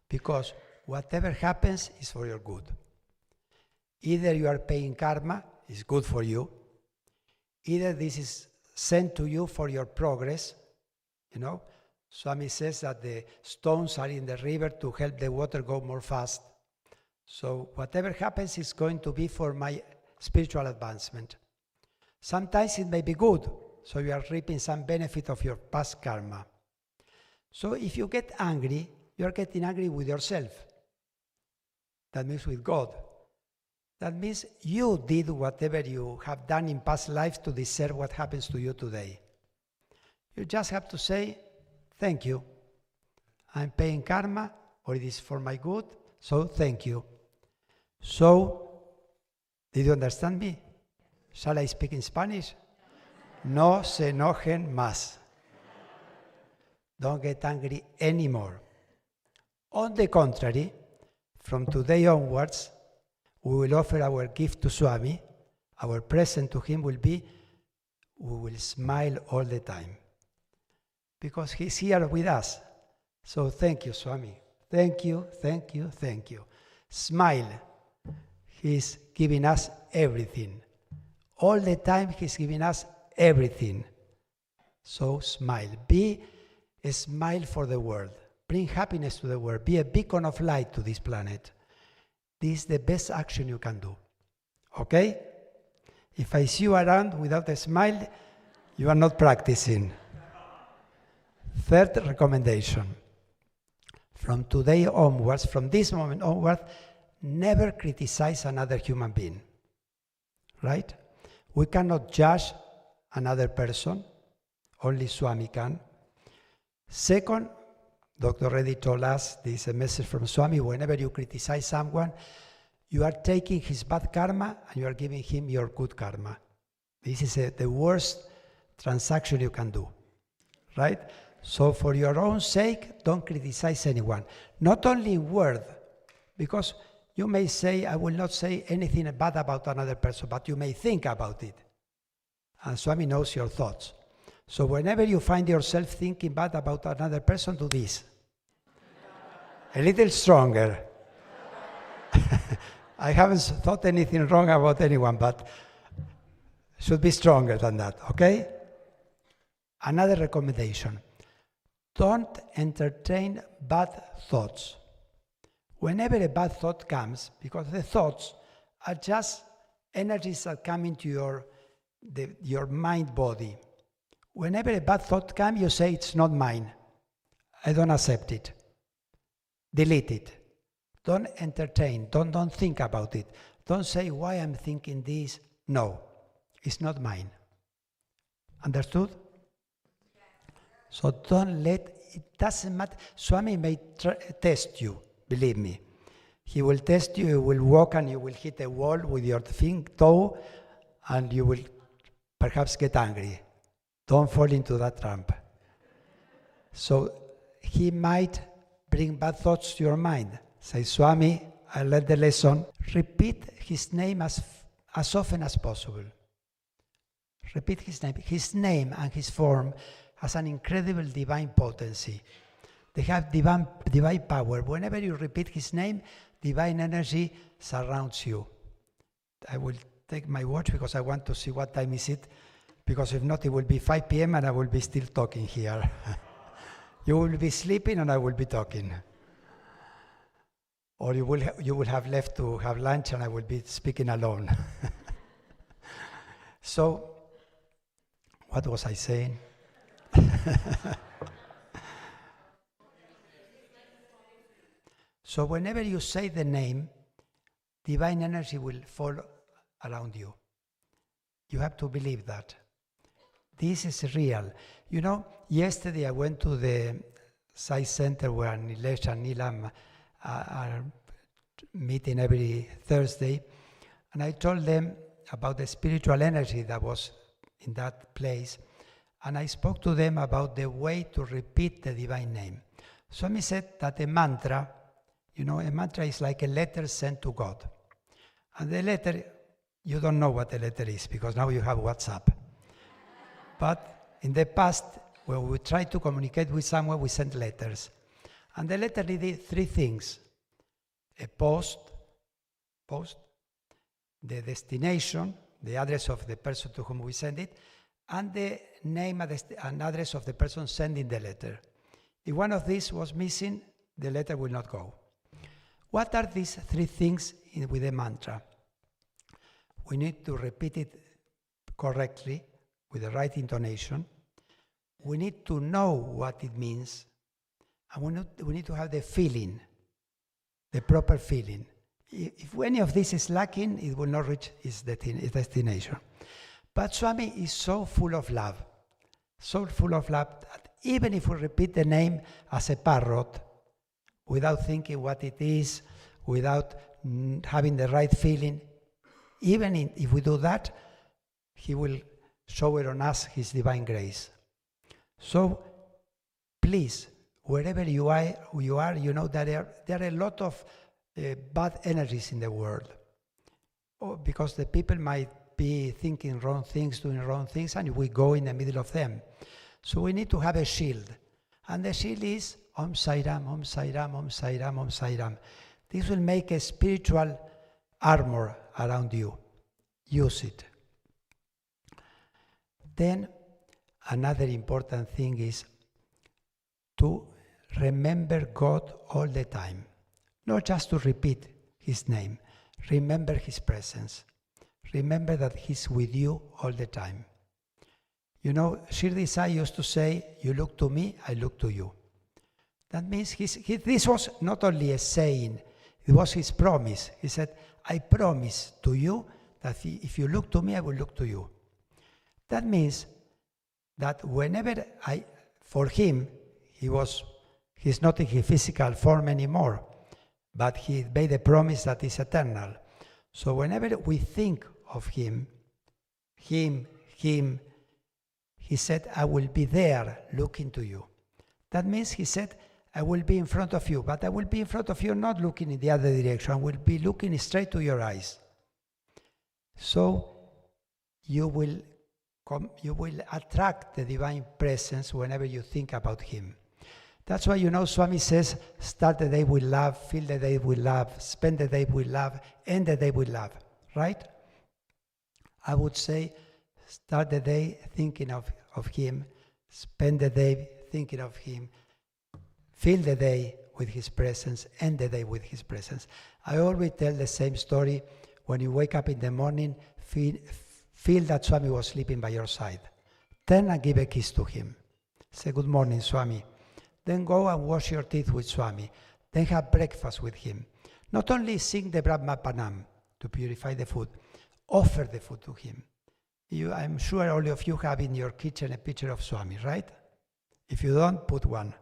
because whatever happens is for your good. Either you are paying karma, it's good for you. Either this is sent to you for your progress. You know, Swami says that the stones are in the river to help the water go more fast. So whatever happens is going to be for my spiritual advancement. Sometimes it may be good, so you are reaping some benefit of your past karma. So if you get angry, you are getting angry with yourself. That means with God. That means you did whatever you have done in past lives to deserve what happens to you today. You just have to say, thank you. I'm paying karma, or it is for my good, so thank you. So, did you understand me? Shall I speak in Spanish? No se enojen más. Don't get angry anymore. On the contrary, from today onwards, we will offer our gift to Swami. Our present to him will be, we will smile all the time. Because he's here with us. So thank you, Swami. Thank you, thank you, thank you. Smile. He's giving us everything. All the time he's giving us everything. So smile. Be a smile for the world. Bring happiness to the world. Be a beacon of light to this planet. This is the best action you can do. Okay? If I see you around without a smile, you are not practicing. Third recommendation. From today onwards, from this moment onward, never criticize another human being. Right? We cannot judge another person. Only Swami can. Second, Dr. Reddy told us, this is a message from Swami, whenever you criticize someone, you are taking his bad karma and you are giving him your good karma. This is the worst transaction you can do, right? So for your own sake, don't criticize anyone. Not only in word, because you may say, I will not say anything bad about another person, but you may think about it. And Swami knows your thoughts. So whenever you find yourself thinking bad about another person, do this. A little stronger. I haven't thought anything wrong about anyone, but should be stronger than that, okay? Another recommendation. Don't entertain bad thoughts. Whenever a bad thought comes, because the thoughts are just energies that come into your mind body. Whenever a bad thought comes, you say, it's not mine. I don't accept it. Delete it. Don't entertain. Don't think about it. Don't say, why I'm thinking this. No, it's not mine. Understood? So don't let, it doesn't matter. Swami may test you, believe me. He will test you, you will walk and you will hit a wall with your toe and you will perhaps get angry. Don't fall into that trap. So he might bring bad thoughts to your mind. Say, Swami, I learned the lesson. Repeat his name as often as possible. Repeat his name. His name and his form has an incredible divine potency. They have divine power. Whenever you repeat his name, divine energy surrounds you. I will take my watch because I want to see what time is it. Because if not, it will be 5 p.m. and I will be still talking here. You will be sleeping and I will be talking. Or you will have left to have lunch and I will be speaking alone. So, what was I saying? So whenever you say the name, divine energy will fall around you. You have to believe that. This is real. You know, yesterday I went to the Sai Center where Nilesh and Nilam are meeting every Thursday, and I told them about the spiritual energy that was in that place, and I spoke to them about the way to repeat the divine name. Swami said that a mantra, a mantra is like a letter sent to God. And the letter, you don't know what the letter is because now you have WhatsApp. But in the past, when we tried to communicate with someone, we sent letters. And the letter did 3 things: a post, the destination, the address of the person to whom we send it, and the name and address of the person sending the letter. If one of these was missing, the letter will not go. What are these 3 things with a mantra? We need to repeat it correctly with the right intonation. We need to know what it means, and we need to have the feeling, the proper feeling. If any of this is lacking, it will not reach its destination. But Swami is so full of love that even if we repeat the name as a parrot, without thinking what it is, without having the right feeling, if we do that, he will shower on us his divine grace. So please, wherever you are, you know that there are a lot of bad energies in the world. Because the people might be thinking wrong things, doing wrong things, and we go in the middle of them. So we need to have a shield. And the shield is Om Sai Ram, Om Sai Ram, Om Sai Ram, Om Sai Ram. This will make a spiritual armor around you. Use it. Then another important thing is to remember God all the time. Not just to repeat his name. Remember his presence. Remember that he's with you all the time. Shirdi Sai used to say, you look to me, I look to you. That means this was not only a saying, it was his promise. He said, I promise to you that if you look to me, I will look to you. That means that whenever for him, he's not in his physical form anymore, but he made a promise that is eternal. So whenever we think of him, he said, I will be there looking to you. That means he said, I will be in front of you, but I will be in front of you not looking in the other direction. I will be looking straight to your eyes. So you will attract the divine presence whenever you think about him. That's why, Swami says, start the day with love, fill the day with love, spend the day with love, end the day with love, right? I would say, start the day thinking of him, spend the day thinking of him, fill the day with his presence, end the day with his presence. I always tell the same story. When you wake up in the morning, feel that Swami was sleeping by your side. Turn and give a kiss to him. Say, good morning, Swami. Then go and wash your teeth with Swami. Then have breakfast with him. Not only sing the Brahma Panam to purify the food, offer the food to him. I'm sure all of you have in your kitchen a picture of Swami, right? If you don't, put one.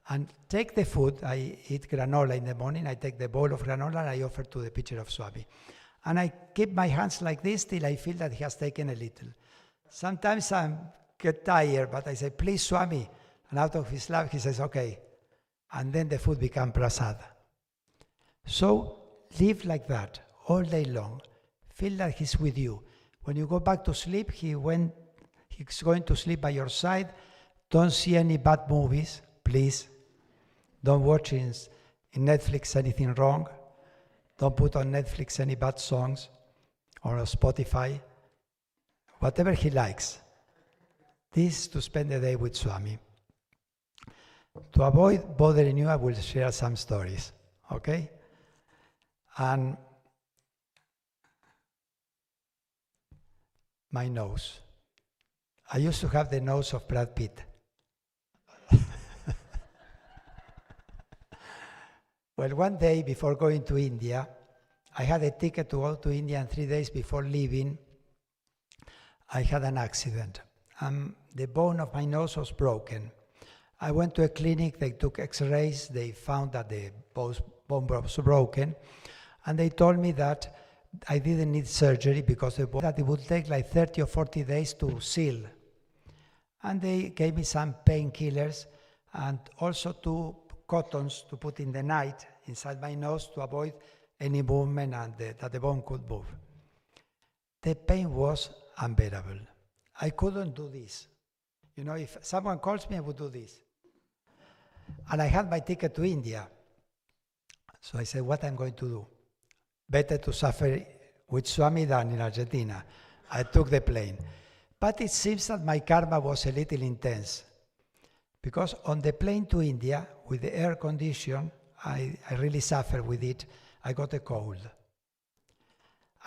And take the food. I eat granola in the morning. I take the bowl of granola and I offer to the picture of Swami. And I keep my hands like this till I feel that he has taken a little. Sometimes I get tired, but I say, please, Swami. And out of his love, he says, okay. And then the food becomes prasad. So live like that all day long. Feel that he's with you. When you go back to sleep, he's going to sleep by your side. Don't see any bad movies, please. Don't watch in Netflix anything wrong. Don't put on Netflix any bad songs or on Spotify. Whatever he likes. This to spend the day with Swami. To avoid bothering you, I will share some stories, okay? And my nose. I used to have the nose of Brad Pitt. Well, one day before going to India, I had a ticket to go to India, and 3 days before leaving, I had an accident. The bone of my nose was broken. I went to a clinic, they took x-rays, they found that the bone was broken, and they told me that I didn't need surgery because that it would take like 30 or 40 days to seal. And they gave me some painkillers and also 2 cottons to put in the night inside my nose to avoid any movement and that the bone could move. The pain was unbearable. I couldn't do this. You know, if someone calls me, I would do this. And I had my ticket to India. So I said, what I'm going to do? Better to suffer with Swami than in Argentina. I took the plane. But it seems that my karma was a little intense. Because on the plane to India, with the air condition, I really suffered with it. I got a cold.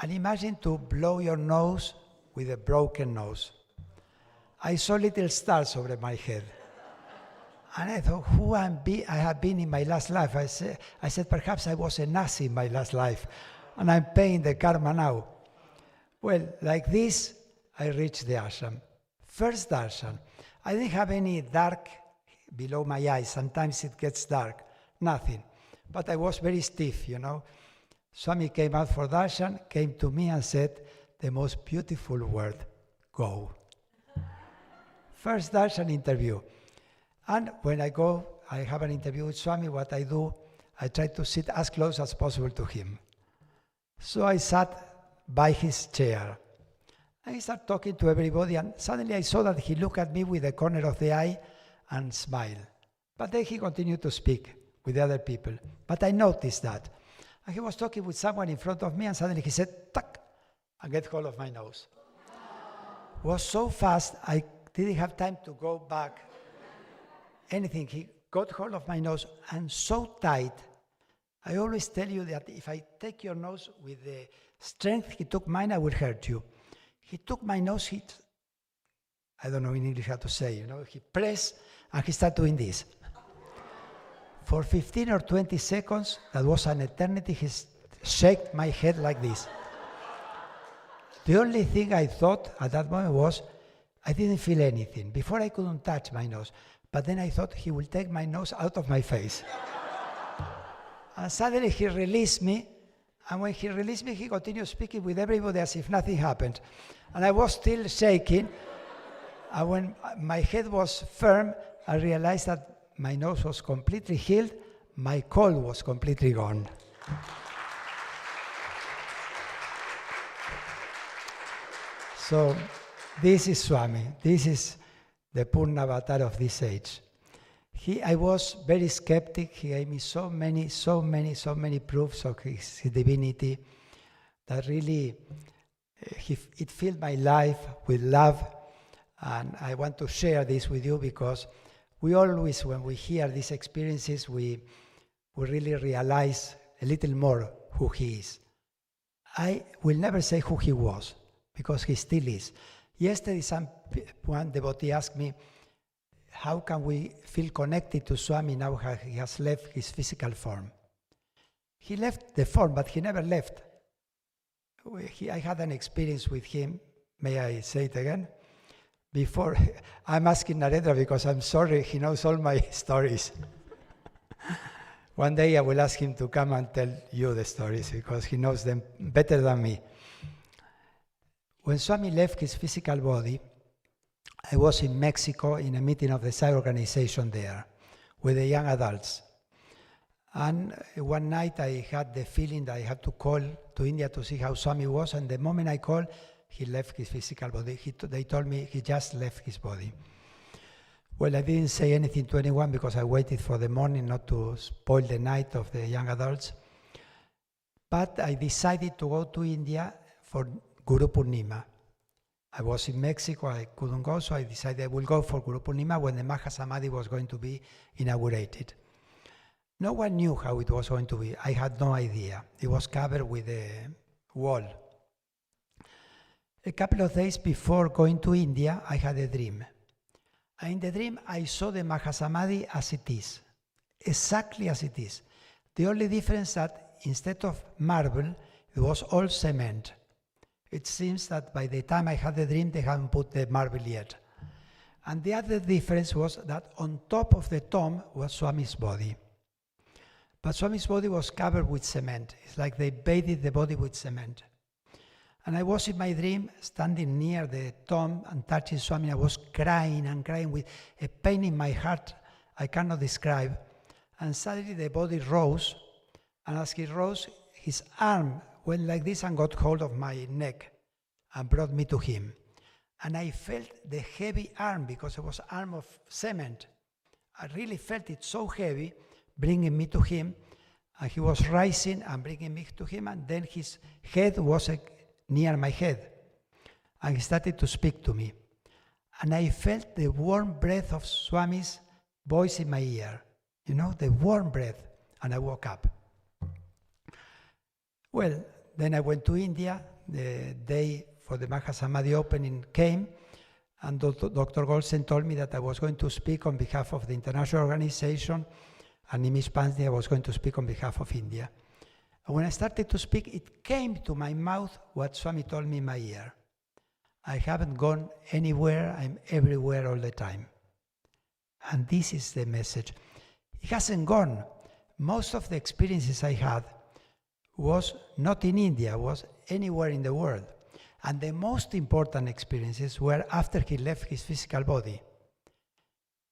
And imagine to blow your nose with a broken nose. I saw little stars over my head. And I thought, who I have been in my last life? I said, perhaps I was a Nazi in my last life, and I'm paying the karma now. Well, like this, I reached the ashram. First darshan. I didn't have any dark below my eyes. Sometimes it gets dark. Nothing. But I was very stiff, you know. Swami came out for darshan, came to me and said the most beautiful word, go. First darshan interview. And when I go, I have an interview with Swami. What I do, I try to sit as close as possible to him. So I sat by his chair. I started talking to everybody, and suddenly I saw that he looked at me with the corner of the eye and smiled. But then he continued to speak with the other people. But I noticed that. And he was talking with someone in front of me, and suddenly he said, tuck, and get hold of my nose. It was so fast, I didn't have time to go back. Anything. He got hold of my nose and so tight. I always tell you that if I take your nose with the strength he took mine, I would hurt you. He took my nose, I don't know in English how to say, you know, he pressed and he started doing this. For 15 or 20 seconds, that was an eternity, he shook my head like this. The only thing I thought at that moment was, I didn't feel anything. Before I couldn't touch my nose. But then I thought he will take my nose out of my face. And suddenly he released me. And when he released me, he continued speaking with everybody as if nothing happened. And I was still shaking. And when my head was firm, I realized that my nose was completely healed. My cold was completely gone. So this is Swami. This is the Purna avatar of this age. I was very skeptic. He gave me so many proofs of his divinity that really it filled my life with love. And I want to share this with you because we always, when we hear these experiences, we really realize a little more who he is. I will never say who he was because he still is. Yesterday, one devotee asked me, how can we feel connected to Swami now he has left his physical form? He left the form, but he never left. I had an experience with him. May I say it again? Before, I'm asking Narendra because I'm sorry, he knows all my stories. One day I will ask him to come and tell you the stories because he knows them better than me. When Swami left his physical body, I was in Mexico in a meeting of the Sai organization there with the young adults. And one night I had the feeling that I had to call to India to see how Swami was, and the moment I called, he left his physical body. They told me he just left his body. Well, I didn't say anything to anyone because I waited for the morning not to spoil the night of the young adults. But I decided to go to India for Guru Purnima. I was in Mexico, I couldn't go, so I decided I will go for Guru Purnima when the Mahasamadhi was going to be inaugurated. No one knew how it was going to be. I had no idea. It was covered with a wall. A couple of days before going to India, I had a dream. And in the dream, I saw the Mahasamadhi as it is, exactly as it is. The only difference that instead of marble, it was all cement. It seems that by the time I had the dream, they hadn't put the marble yet. And the other difference was that on top of the tomb was Swami's body. But Swami's body was covered with cement. It's like they bathed the body with cement. And I was in my dream standing near the tomb and touching Swami. I was crying and crying with a pain in my heart I cannot describe. And suddenly the body rose, and as he rose, his arm went like this and got hold of my neck and brought me to him. And I felt the heavy arm, because it was an arm of cement. I really felt it so heavy, bringing me to him. And he was rising and bringing me to him, and then his head was near my head. And he started to speak to me. And I felt the warm breath of Swami's voice in my ear. You know, the warm breath. And I woke up. Well, then I went to India. The day for the Mahasamadhi opening came, and Dr. Goldstein told me that I was going to speak on behalf of the international organization, and Nimish Pandey, I was going to speak on behalf of India. And when I started to speak, it came to my mouth what Swami told me in my ear. I haven't gone anywhere, I'm everywhere all the time. And this is the message. It hasn't gone. Most of the experiences I had was not in India, was anywhere in the world. And the most important experiences were after he left his physical body.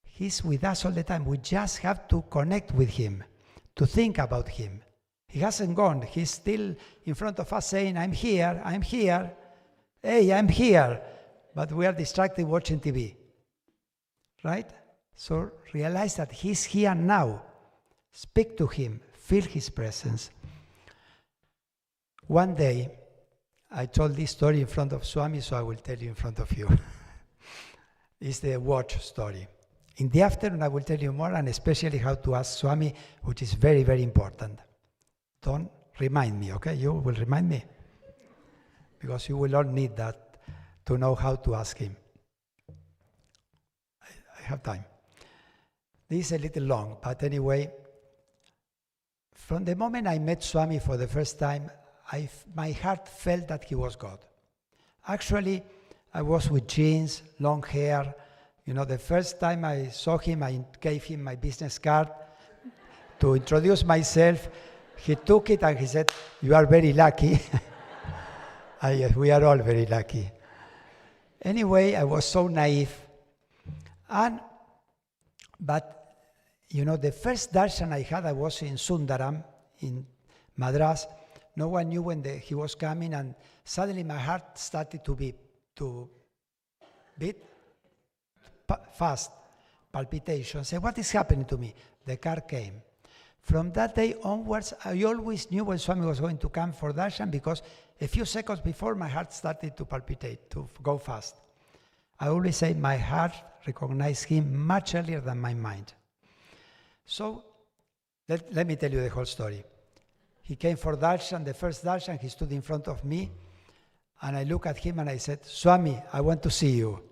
He's with us all the time. We just have to connect with him, to think about him. He hasn't gone. He's still in front of us saying, I'm here, hey, I'm here. But we are distracted watching TV, right? So realize that he's here now. Speak to him, feel his presence. One day, I told this story in front of Swami, so I will tell you in front of you. It's the watch story. In the afternoon, I will tell you more, and especially how to ask Swami, which is very, very important. Don't remind me, okay? You will remind me. Because you will all need that to know how to ask him. I have time. This is a little long, but anyway, from the moment I met Swami for the first time, my heart felt that he was God. Actually, I was with jeans, long hair. You know, the first time I saw him, I gave him my business card to introduce myself. He took it and he said, "You are very lucky." Yes, we are all very lucky. Anyway, I was so naive. But, you know, the first darshan I had, I was in Sundaram, in Madras. No one knew when he was coming, and suddenly my heart started to beat fast, palpitations. I said, what is happening to me? The car came. From that day onwards, I always knew when Swami was going to come for darshan, because a few seconds before, my heart started to palpitate, to go fast. I always say my heart recognized him much earlier than my mind. So let me tell you the whole story. He came for darshan, the first darshan, he stood in front of me, and I looked at him and I said, "Swami, I want to see you."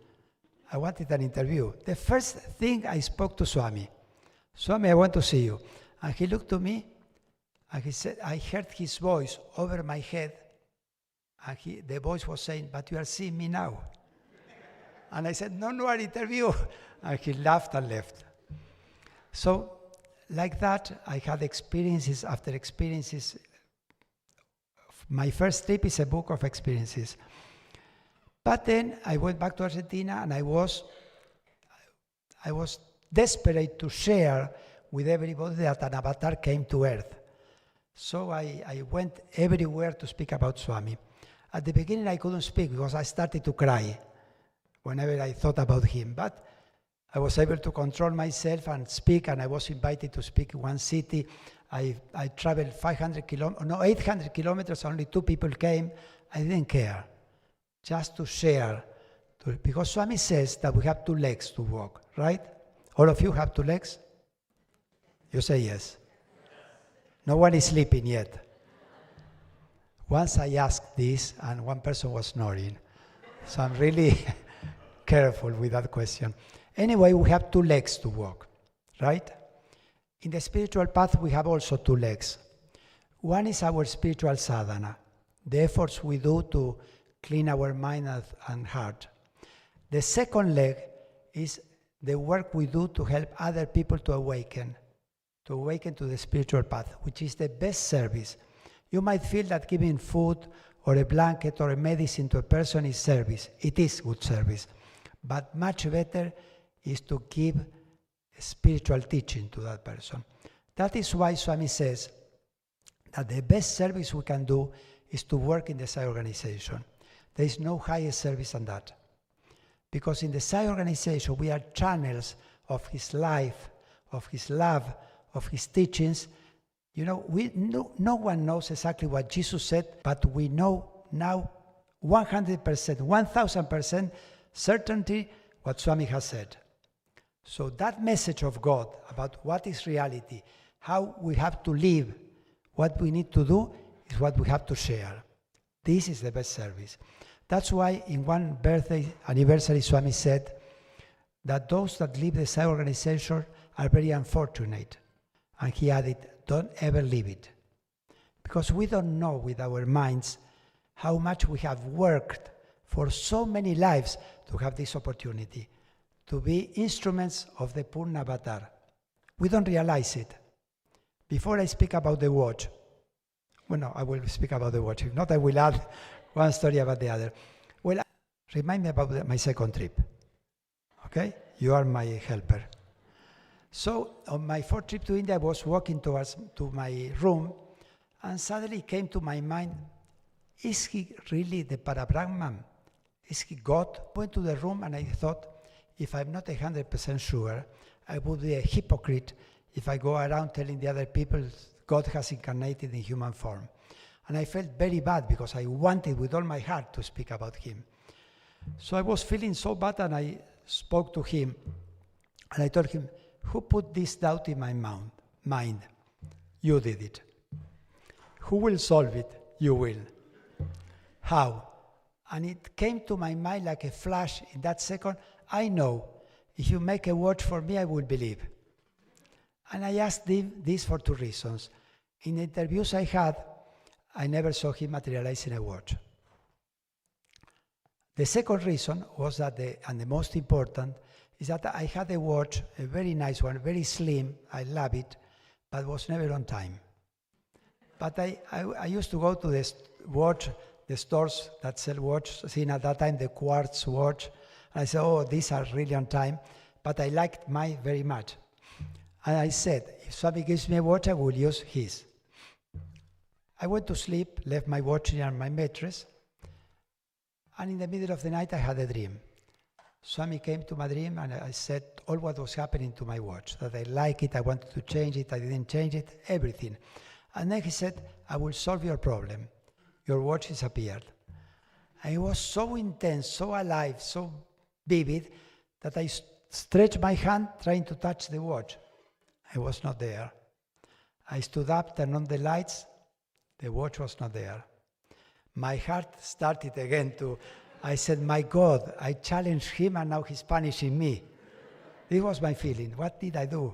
I wanted an interview. The first thing I spoke to Swami, "Swami, I want to see you." And he looked to me, and he said, I heard his voice over my head, and the voice was saying, "But you are seeing me now." And I said, no, an interview. And he laughed and left. So, like that, I had experiences after experiences. My first trip is a book of experiences. But then I went back to Argentina, and I was desperate to share with everybody that an avatar came to Earth. So I went everywhere to speak about Swami. At the beginning, I couldn't speak because I started to cry whenever I thought about him. But I was able to control myself and speak, and I was invited to speak in one city. I traveled 800 kilometers, only 2 people came. I didn't care, just to share. Because Swami says that we have 2 legs to walk, right? All of you have 2 legs? You say yes. No one is sleeping yet. Once I asked this, and one person was snoring. So I'm really careful with that question. Anyway, we have 2 legs to walk, right? In the spiritual path, we have also 2 legs. One is our spiritual sadhana, the efforts we do to clean our mind and heart. The second leg is the work we do to help other people to awaken to the spiritual path, which is the best service. You might feel that giving food or a blanket or a medicine to a person is service. It is good service. But much better is to give spiritual teaching to that person. That is why Swami says that the best service we can do is to work in the Sai organization. There is no higher service than that. Because in the Sai organization, we are channels of his life, of his love, of his teachings. You know, no one knows exactly what Jesus said, but we know now 100%, 1000% certainty what Swami has said. So that message of God about what is reality, how we have to live, what we need to do, is what we have to share. This is the best service. That's why in one birthday anniversary, Swami said that those that leave the Sai organization are very unfortunate. And he added, don't ever leave it. Because we don't know with our minds how much we have worked for so many lives to have this opportunity, to be instruments of the Purna Avatar. We don't realize it. Before I speak about the watch, well, no, I will speak about the watch. If not, I will add one story about the other. Well, remind me about my second trip. Okay? You are my helper. So on my fourth trip to India, I was walking to my room, and suddenly came to my mind, is he really the Parabrahman? Is he God? Went to the room, and I thought, if I'm not 100% sure, I would be a hypocrite if I go around telling the other people God has incarnated in human form. And I felt very bad because I wanted with all my heart to speak about him. So I was feeling so bad, and I spoke to him, and I told him, who put this doubt in my mind? You did it. Who will solve it? You will. How? And it came to my mind like a flash in that second. I know, if you make a watch for me, I will believe. And I asked this for two reasons. In the interviews I had, I never saw him materializing a watch. The second reason was that, and the most important, is that I had a watch, a very nice one, very slim, I love it, but was never on time. But I used to go to the stores that sell watches, seeing at that time the quartz watch, and I said, oh, these are really on time, but I liked mine very much. And I said, if somebody gives me a watch, I will use his. I went to sleep, left my watch near my mattress, and in the middle of the night I had a dream. Swami came to my dream, and I said all what was happening to my watch, that I like it, I wanted to change it, I didn't change it, everything. And then he said, I will solve your problem. Your watch disappeared. And it was so intense, so alive, so vivid, that I stretched my hand trying to touch the watch. I was not there. I stood up, turned on the lights, the watch was not there. My heart started again I said, my God, I challenged him and now he's punishing me. This was my feeling. What did I do?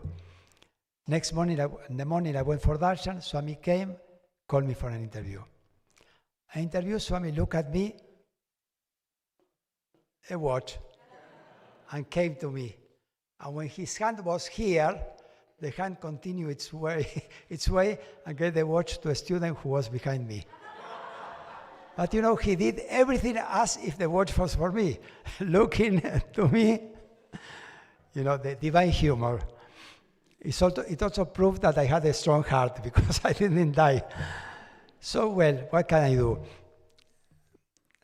Next morning, in the morning I went for darshan. Swami came, called me for an interview. An interview, Swami looked at me, a watch, and came to me. And when his hand was here, the hand continued its way and gave the watch to a student who was behind me. But you know, he did everything as if the watch was for me, looking to me. You know, the divine humor. It also proved that I had a strong heart because I didn't die. So, well, what can I do?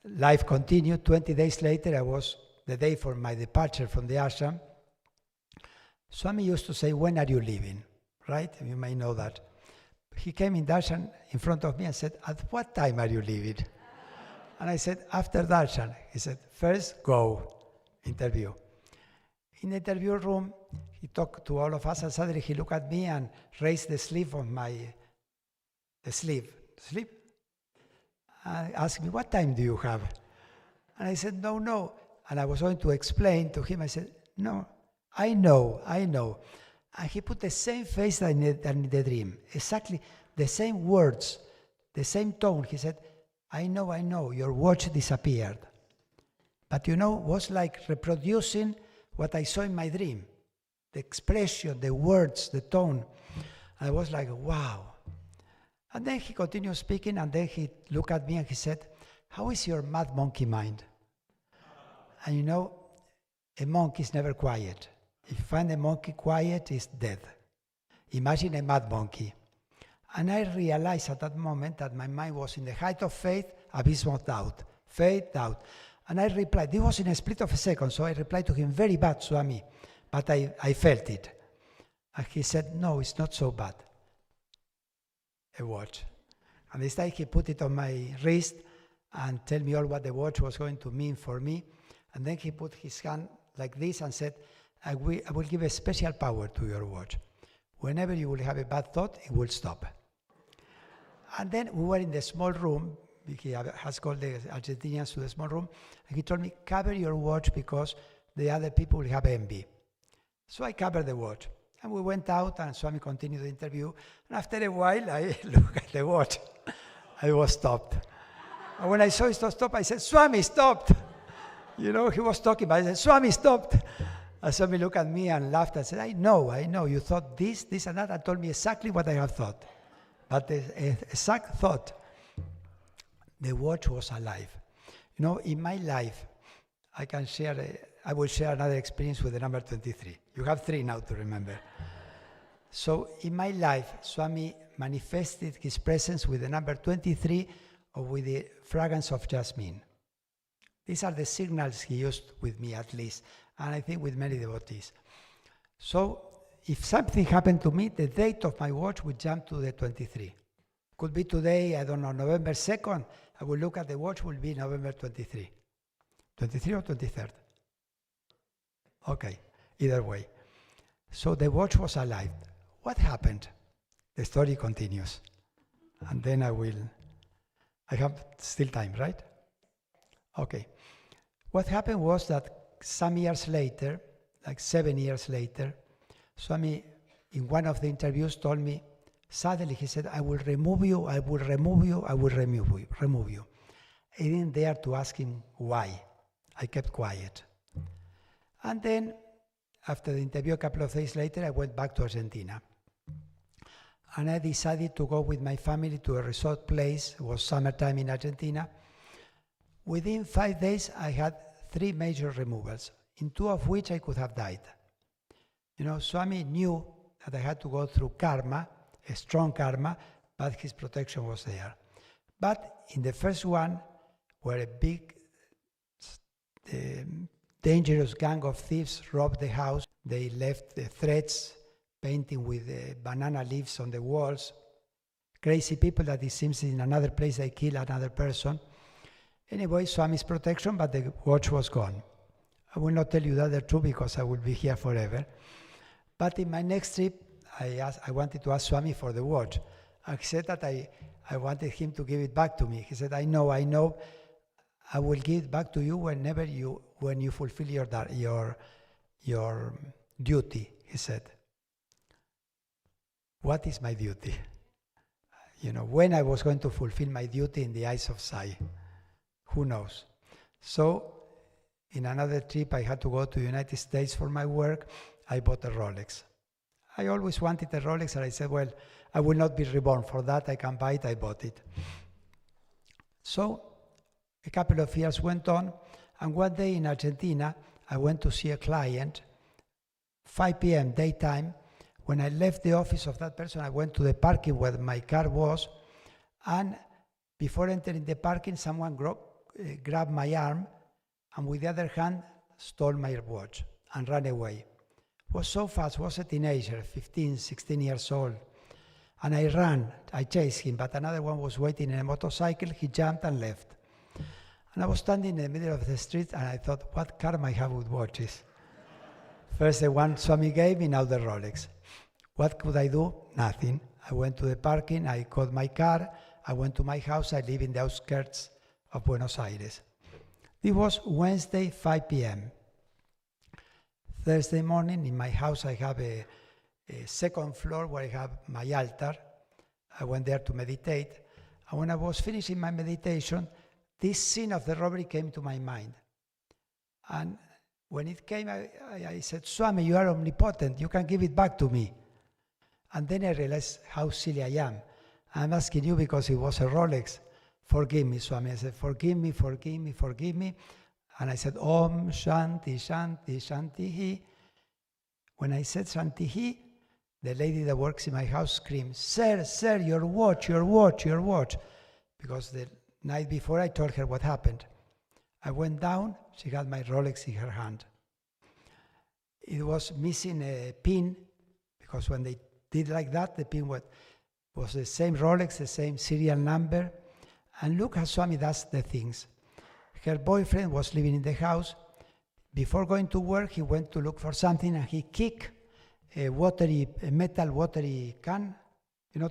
Life continued. 20 days later, I was the day for my departure from the ashram. Swami used to say, when are you leaving? Right? You may know that. He came in darshan in front of me and said, at what time are you leaving? And I said, after darshan. He said, first go, interview. In the interview room, he talked to all of us, and suddenly he looked at me and raised the sleeve of the sleeve. Sleeve? And asked me, what time do you have? And I said, no. And I was going to explain to him. I said, no, I know. And he put the same face than in the dream, exactly the same words, the same tone. He said, I know, your watch disappeared. But you know, it was like reproducing what I saw in my dream. The expression, the words, the tone. And I was like, wow. And then he continued speaking, and then he looked at me and he said, how is your mad monkey mind? And you know, a monkey is never quiet. If you find a monkey quiet, it's dead. Imagine a mad monkey. And I realized at that moment that my mind was in the height of faith, abysmal doubt. Faith, doubt. And I replied, this was in a split of a second, so I replied to him, very bad, Swami. But I felt it. And he said, no, it's not so bad. A watch. And this time he put it on my wrist and tell me all what the watch was going to mean for me. And then he put his hand like this and said, I will give a special power to your watch. Whenever you will have a bad thought, it will stop. And then we were in the small room. He has called the Argentinians to the small room. And he told me, cover your watch because the other people will have envy. So I covered the watch. And we went out and Swami continued the interview. And after a while, I looked at the watch. I was stopped. And when I saw it stop, I said, Swami, stopped. You know, he was talking, but I said, Swami, stopped. And Swami looked at me and laughed and said, I know. You thought this, and that, and told me exactly what I have thought. But the exact thought, the watch was alive. You know, in my life, I will share another experience with the number 23. You have 3 now to remember. So in my life, Swami manifested his presence with the number 23 or with the fragrance of jasmine. These are the signals he used with me at least, and I think with many devotees. So if something happened to me, the date of my watch would jump to the 23. Could be today, I don't know, November 2nd. I will look at the watch, will be November 23. 23 or 23rd? Okay, either way. So the watch was alive. What happened? The story continues. And then I have still time, right? Okay. What happened was that some years later, like 7 years later, Swami, in one of the interviews, told me, suddenly he said, I will remove you, I will remove you, I will remove you. I didn't dare to ask him why. I kept quiet. And then, after the interview, a couple of days later, I went back to Argentina. And I decided to go with my family to a resort place. It was summertime in Argentina. Within 5 days, I had 3 major removals, in 2 of which I could have died. You know, Swami knew that I had to go through karma, a strong karma, but his protection was there. But in the first one, where a big, dangerous gang of thieves robbed the house, they left the threads painting with banana leaves on the walls. Crazy people that it seems in another place they kill another person. Anyway, Swami's protection, but the watch was gone. I will not tell you the other two because I will be here forever. But in my next trip, I wanted to ask Swami for the watch. I said that I wanted him to give it back to me. He said, I know. I will give it back to you when you fulfill your duty, he said. What is my duty? You know, when I was going to fulfill my duty in the eyes of Sai, who knows? So, in another trip, I had to go to the United States for my work. I bought a Rolex. I always wanted a Rolex, and I said, well, I will not be reborn for that. I can buy it. I bought it. So, a couple of years went on, and one day in Argentina, I went to see a client, 5 p.m. daytime. When I left the office of that person, I went to the parking where my car was, and before entering the parking, someone grabbed my arm, and with the other hand, stole my watch and ran away. Was so fast, was a teenager, 15, 16 years old. And I ran, I chased him, but another one was waiting in a motorcycle. He jumped and left. And I was standing in the middle of the street, and I thought, what karma I have with watches? First the one Swami gave me, now the Rolex. What could I do? Nothing. I went to the parking, I called my car, I went to my house. I live in the outskirts of Buenos Aires. It was Wednesday, 5 p.m. Thursday morning, in my house, I have a second floor where I have my altar. I went there to meditate. And when I was finishing my meditation, this scene of the robbery came to my mind. And when it came, I said, Swami, you are omnipotent. You can give it back to me. And then I realized how silly I am. I'm asking you because it was a Rolex. forgive me, Swami. I said, forgive me, forgive me, forgive me. And I said, Om Shanti, Shanti, Shanti. When I said Shanti, the lady that works in my house screamed, Sir, sir, your watch, your watch, your watch. Because the night before I told her what happened. I went down, she had my Rolex in her hand. It was missing a pin, because when they did like that, the pin was the same Rolex, the same serial number. And look how Swami does the things. Her boyfriend was living in the house. Before going to work, he went to look for something, and he kicked a metal watery can,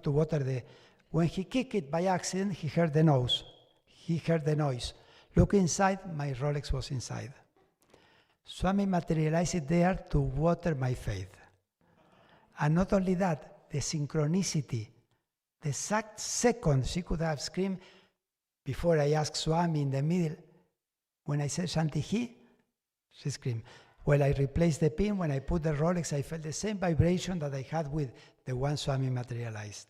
to water the... When he kicked it by accident, he heard the noise. Look inside, my Rolex was inside. Swami materialized it there to water my faith. And not only that, the synchronicity, the exact second she could have screamed before I asked Swami in the middle. When I said Shanti, she screamed. Well, I replaced the pin. When I put the Rolex, I felt the same vibration that I had with the one Swami materialized.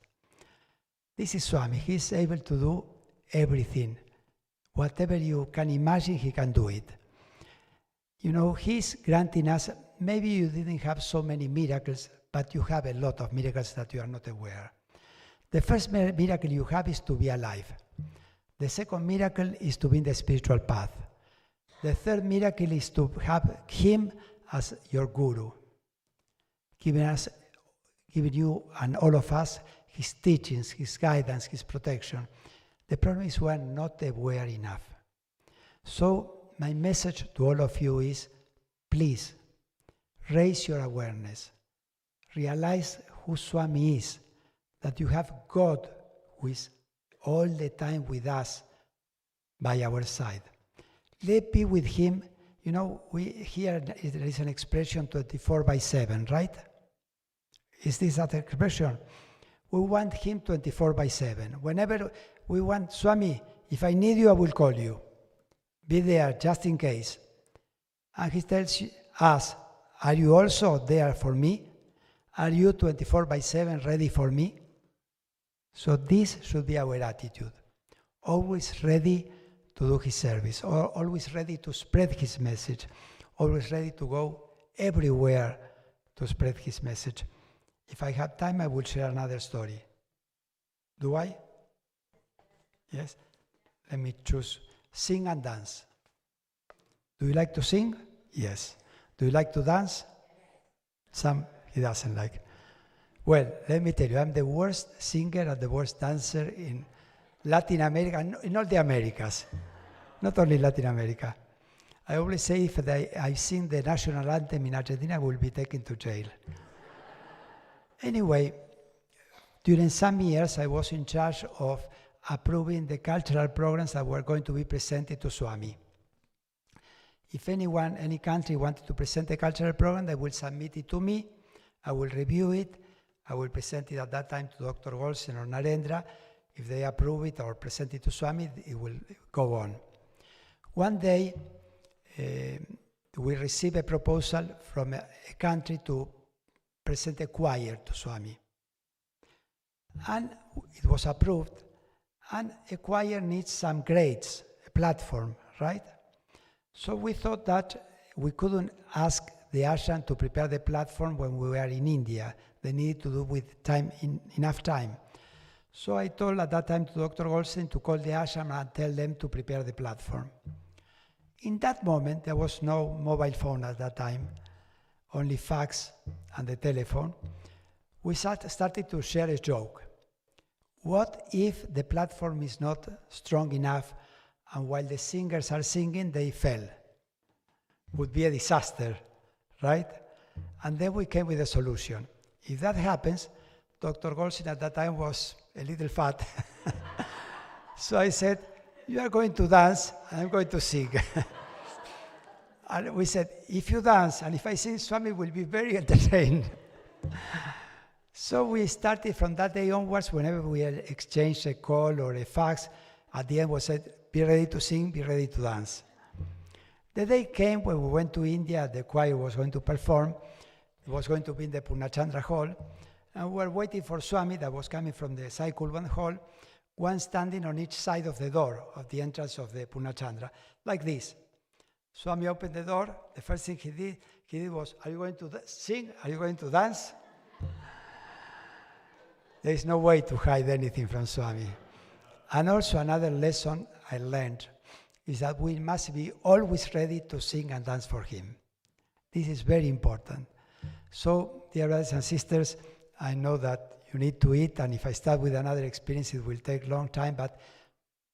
This is Swami. He's able to do everything. Whatever you can imagine, he can do it. He's granting us, maybe you didn't have so many miracles, but you have a lot of miracles that you are not aware. The first miracle you have is to be alive. The second miracle is to be in the spiritual path. The third miracle is to have him as your guru, giving you and all of us his teachings, his guidance, his protection. The problem is we are not aware enough. So my message to all of you is, please, raise your awareness. Realize who Swami is, that you have God who is all the time with us by our side. Let's be with him. Here there is an expression 24/7, right? Is this that expression? We want him 24/7. Whenever we want, Swami, if I need you, I will call you. Be there just in case. And he tells us, are you also there for me? Are you 24/7 ready for me? So this should be our attitude. Always ready to do his service, or always ready to spread his message, always ready to go everywhere to spread his message. If I have time, I will share another story. Do I? Yes? Let me choose. Sing and dance. Do you like to sing? Yes. Do you like to dance? Some he doesn't like. Well, let me tell you, I'm the worst singer and the worst dancer in Latin America, in all the Americas, not only Latin America. I always say if I sing the national anthem in Argentina, I will be taken to jail. Anyway, during some years, I was in charge of approving the cultural programs that were going to be presented to Swami. If any country wanted to present a cultural program, they will submit it to me. I will review it. I will present it at that time to Dr. Goldstein or Narendra. If they approve it or present it to Swami, it will go on. One day, we received a proposal from a country to present a choir to Swami. And it was approved. And a choir needs some grades, a platform, right? So we thought that we couldn't ask the ashram to prepare the platform when we were in India. They needed to do with time, enough time. So I told at that time to Dr. Goldstein to call the ashram and tell them to prepare the platform. In that moment, there was no mobile phone at that time, only fax and the telephone. We started to share a joke. What if the platform is not strong enough and while the singers are singing, they fell? Would be a disaster, right? And then we came with a solution. If that happens, Dr. Goldstein at that time was a little fat. So I said, you are going to dance, and I'm going to sing. And we said, if you dance, and if I sing, Swami will be very entertained. So we started from that day onwards, whenever we exchanged a call or a fax, at the end we said, be ready to sing, be ready to dance. The day came when we went to India, the choir was going to perform. It was going to be in the Purnachandra Hall. And we were waiting for Swami that was coming from the Sai Kulban Hall one standing on each side of the door of the entrance of the Purnachandra, like this. Swami opened the door. The first thing he did was, are you going to sing? Are you going to dance? There is no way to hide anything from Swami. And also another lesson I learned is that we must be always ready to sing and dance for him. This is very important. So, dear brothers and sisters, I know that you need to eat, and if I start with another experience, it will take a long time, but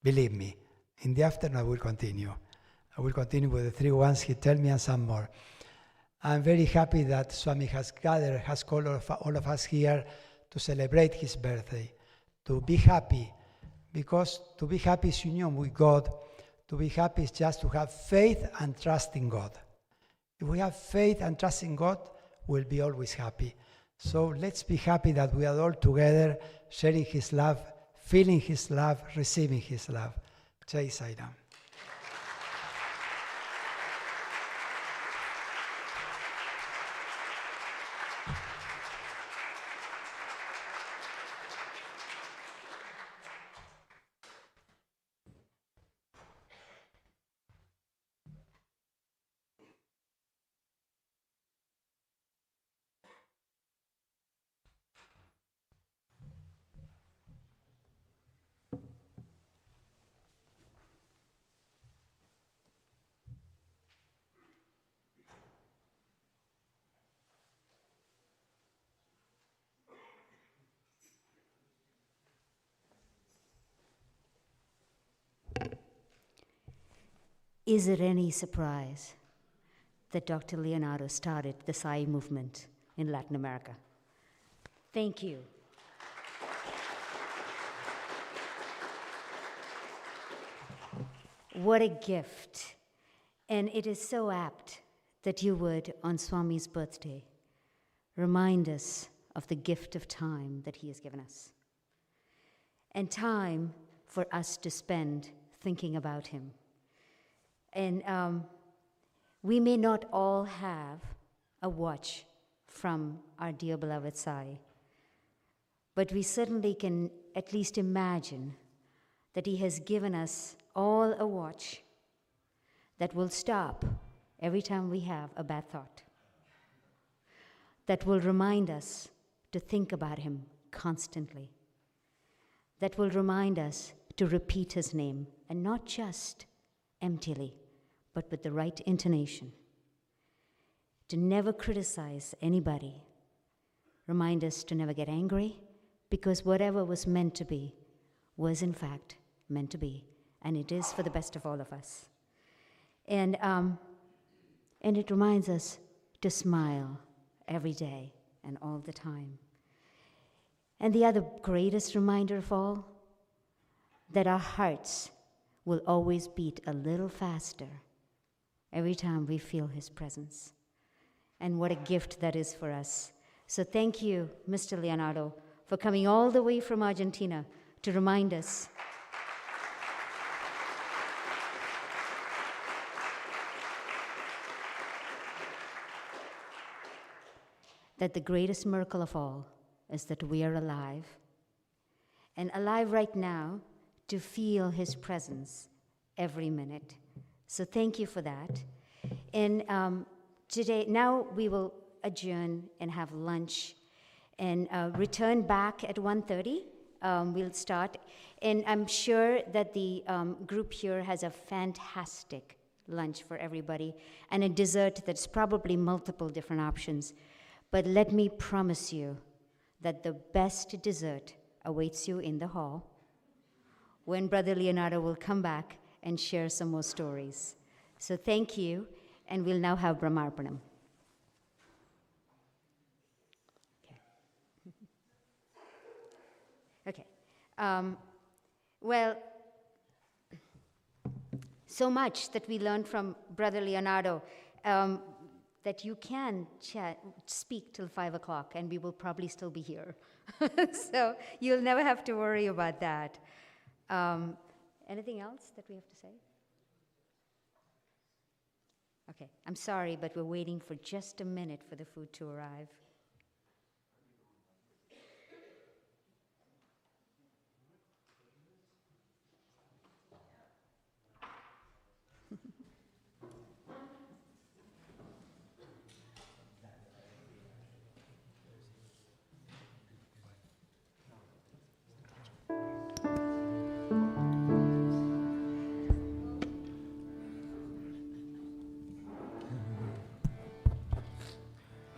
believe me, in the afternoon I will continue. I will continue with the 3 ones he told me and some more. I'm very happy that Swami has called all of us here to celebrate his birthday, to be happy, because to be happy is union with God. To be happy is just to have faith and trust in God. If we have faith and trust in God, we'll be always happy. So let's be happy that we are all together, sharing his love, feeling his love, receiving his love. Jai Sai Ram. Is it any surprise that Dr. Leonardo started the Sai movement in Latin America? Thank you. What a gift. And it is so apt that you would, on Swami's birthday, remind us of the gift of time that he has given us. And time for us to spend thinking about him. And we may not all have a watch from our dear beloved Sai, but we certainly can at least imagine that he has given us all a watch that will stop every time we have a bad thought, that will remind us to think about him constantly, that will remind us to repeat his name, and not just emptily, but with the right intonation, to never criticize anybody, remind us to never get angry, because whatever was meant to be was in fact meant to be, and it is for the best of all of us. And it reminds us to smile every day and all the time. And the other greatest reminder of all, that our hearts will always beat a little faster every time we feel his presence. And what a gift that is for us. So thank you, Mr. Leonardo, for coming all the way from Argentina to remind us that the greatest miracle of all is that we are alive, and alive right now to feel his presence every minute. So thank you for that. And now we will adjourn and have lunch and return back at 1:30. We'll start. And I'm sure that the group here has a fantastic lunch for everybody and a dessert that's probably multiple different options. But let me promise you that the best dessert awaits you in the hall when Brother Leonardo will come back and share some more stories. So thank you, and we'll now have Brahmarpanam. Okay. Well, so much that we learned from Brother Leonardo that you can speak till 5 o'clock, and we will probably still be here. So you'll never have to worry about that. Anything else that we have to say? Okay, I'm sorry, but we're waiting for just a minute for the food to arrive.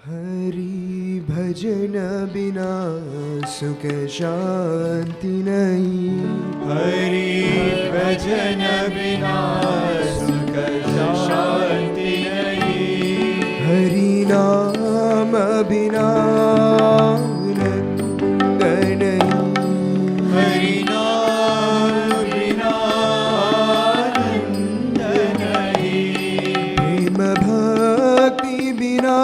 Hari भजन बिना सुख शांति नहीं, हरि भजन बिना सुख शांति नहीं, हरि नाम बिना आनंद नहीं, हरि नाम बिना आनंद नहीं, प्रेम भक्ति बिना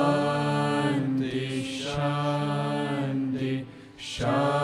Shanti, Shanti, Shanti.